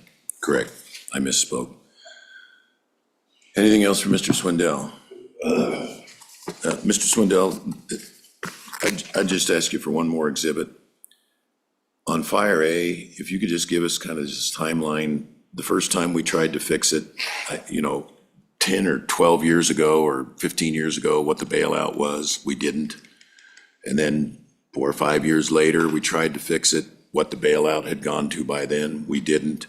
Correct. I misspoke. Anything else for Mr. Swindell? Mr. Swindell, I'd just ask you for one more exhibit. On Fire A, if you could just give us kind of this timeline. The first time we tried to fix it, 10 or 12 years ago or 15 years ago, what the bailout was, we didn't. And then 4 or 5 years later, we tried to fix it. What the bailout had gone to by then, we didn't.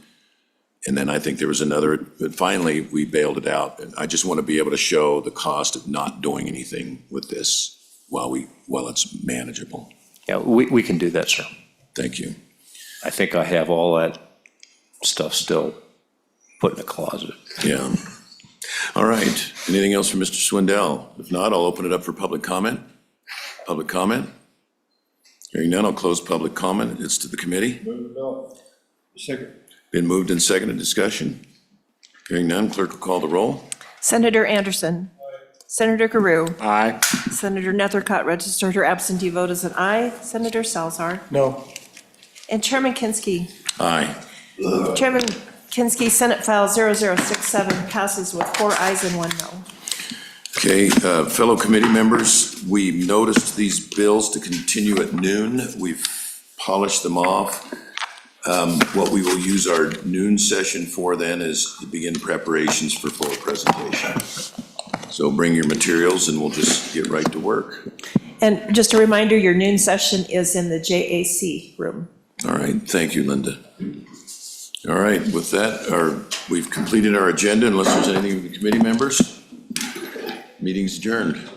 And then I think there was another, but finally we bailed it out. And I just want to be able to show the cost of not doing anything with this while it's manageable. Yeah, we can do that, sir. Thank you. I think I have all that stuff still put in a closet. Yeah. All right. Anything else for Mr. Swindell? If not, I'll open it up for public comment. Public comment? Hearing none, I'll close public comment. It's to the committee. Move the bill. Second. Been moved and seconded. Discussion? Hearing none, clerk will call the roll. Senator Anderson. Senator Guru. Aye. Senator Nethercutt registered her absentee vote as an aye. Senator Salzar. No. And Chairman Kinski. Aye. Chairman Kinsky, Senate File 0067 passes with 4 ayes and 1 no. Okay, fellow committee members, we noticed these bills to continue at noon. We've polished them off. What we will use our noon session for then is to begin preparations for full presentation. So bring your materials and we'll just get right to work. And just a reminder, your noon session is in the JAC room. All right, thank you, Linda. All right, with that, we've completed our agenda unless there's anything with the committee members. Meeting's adjourned.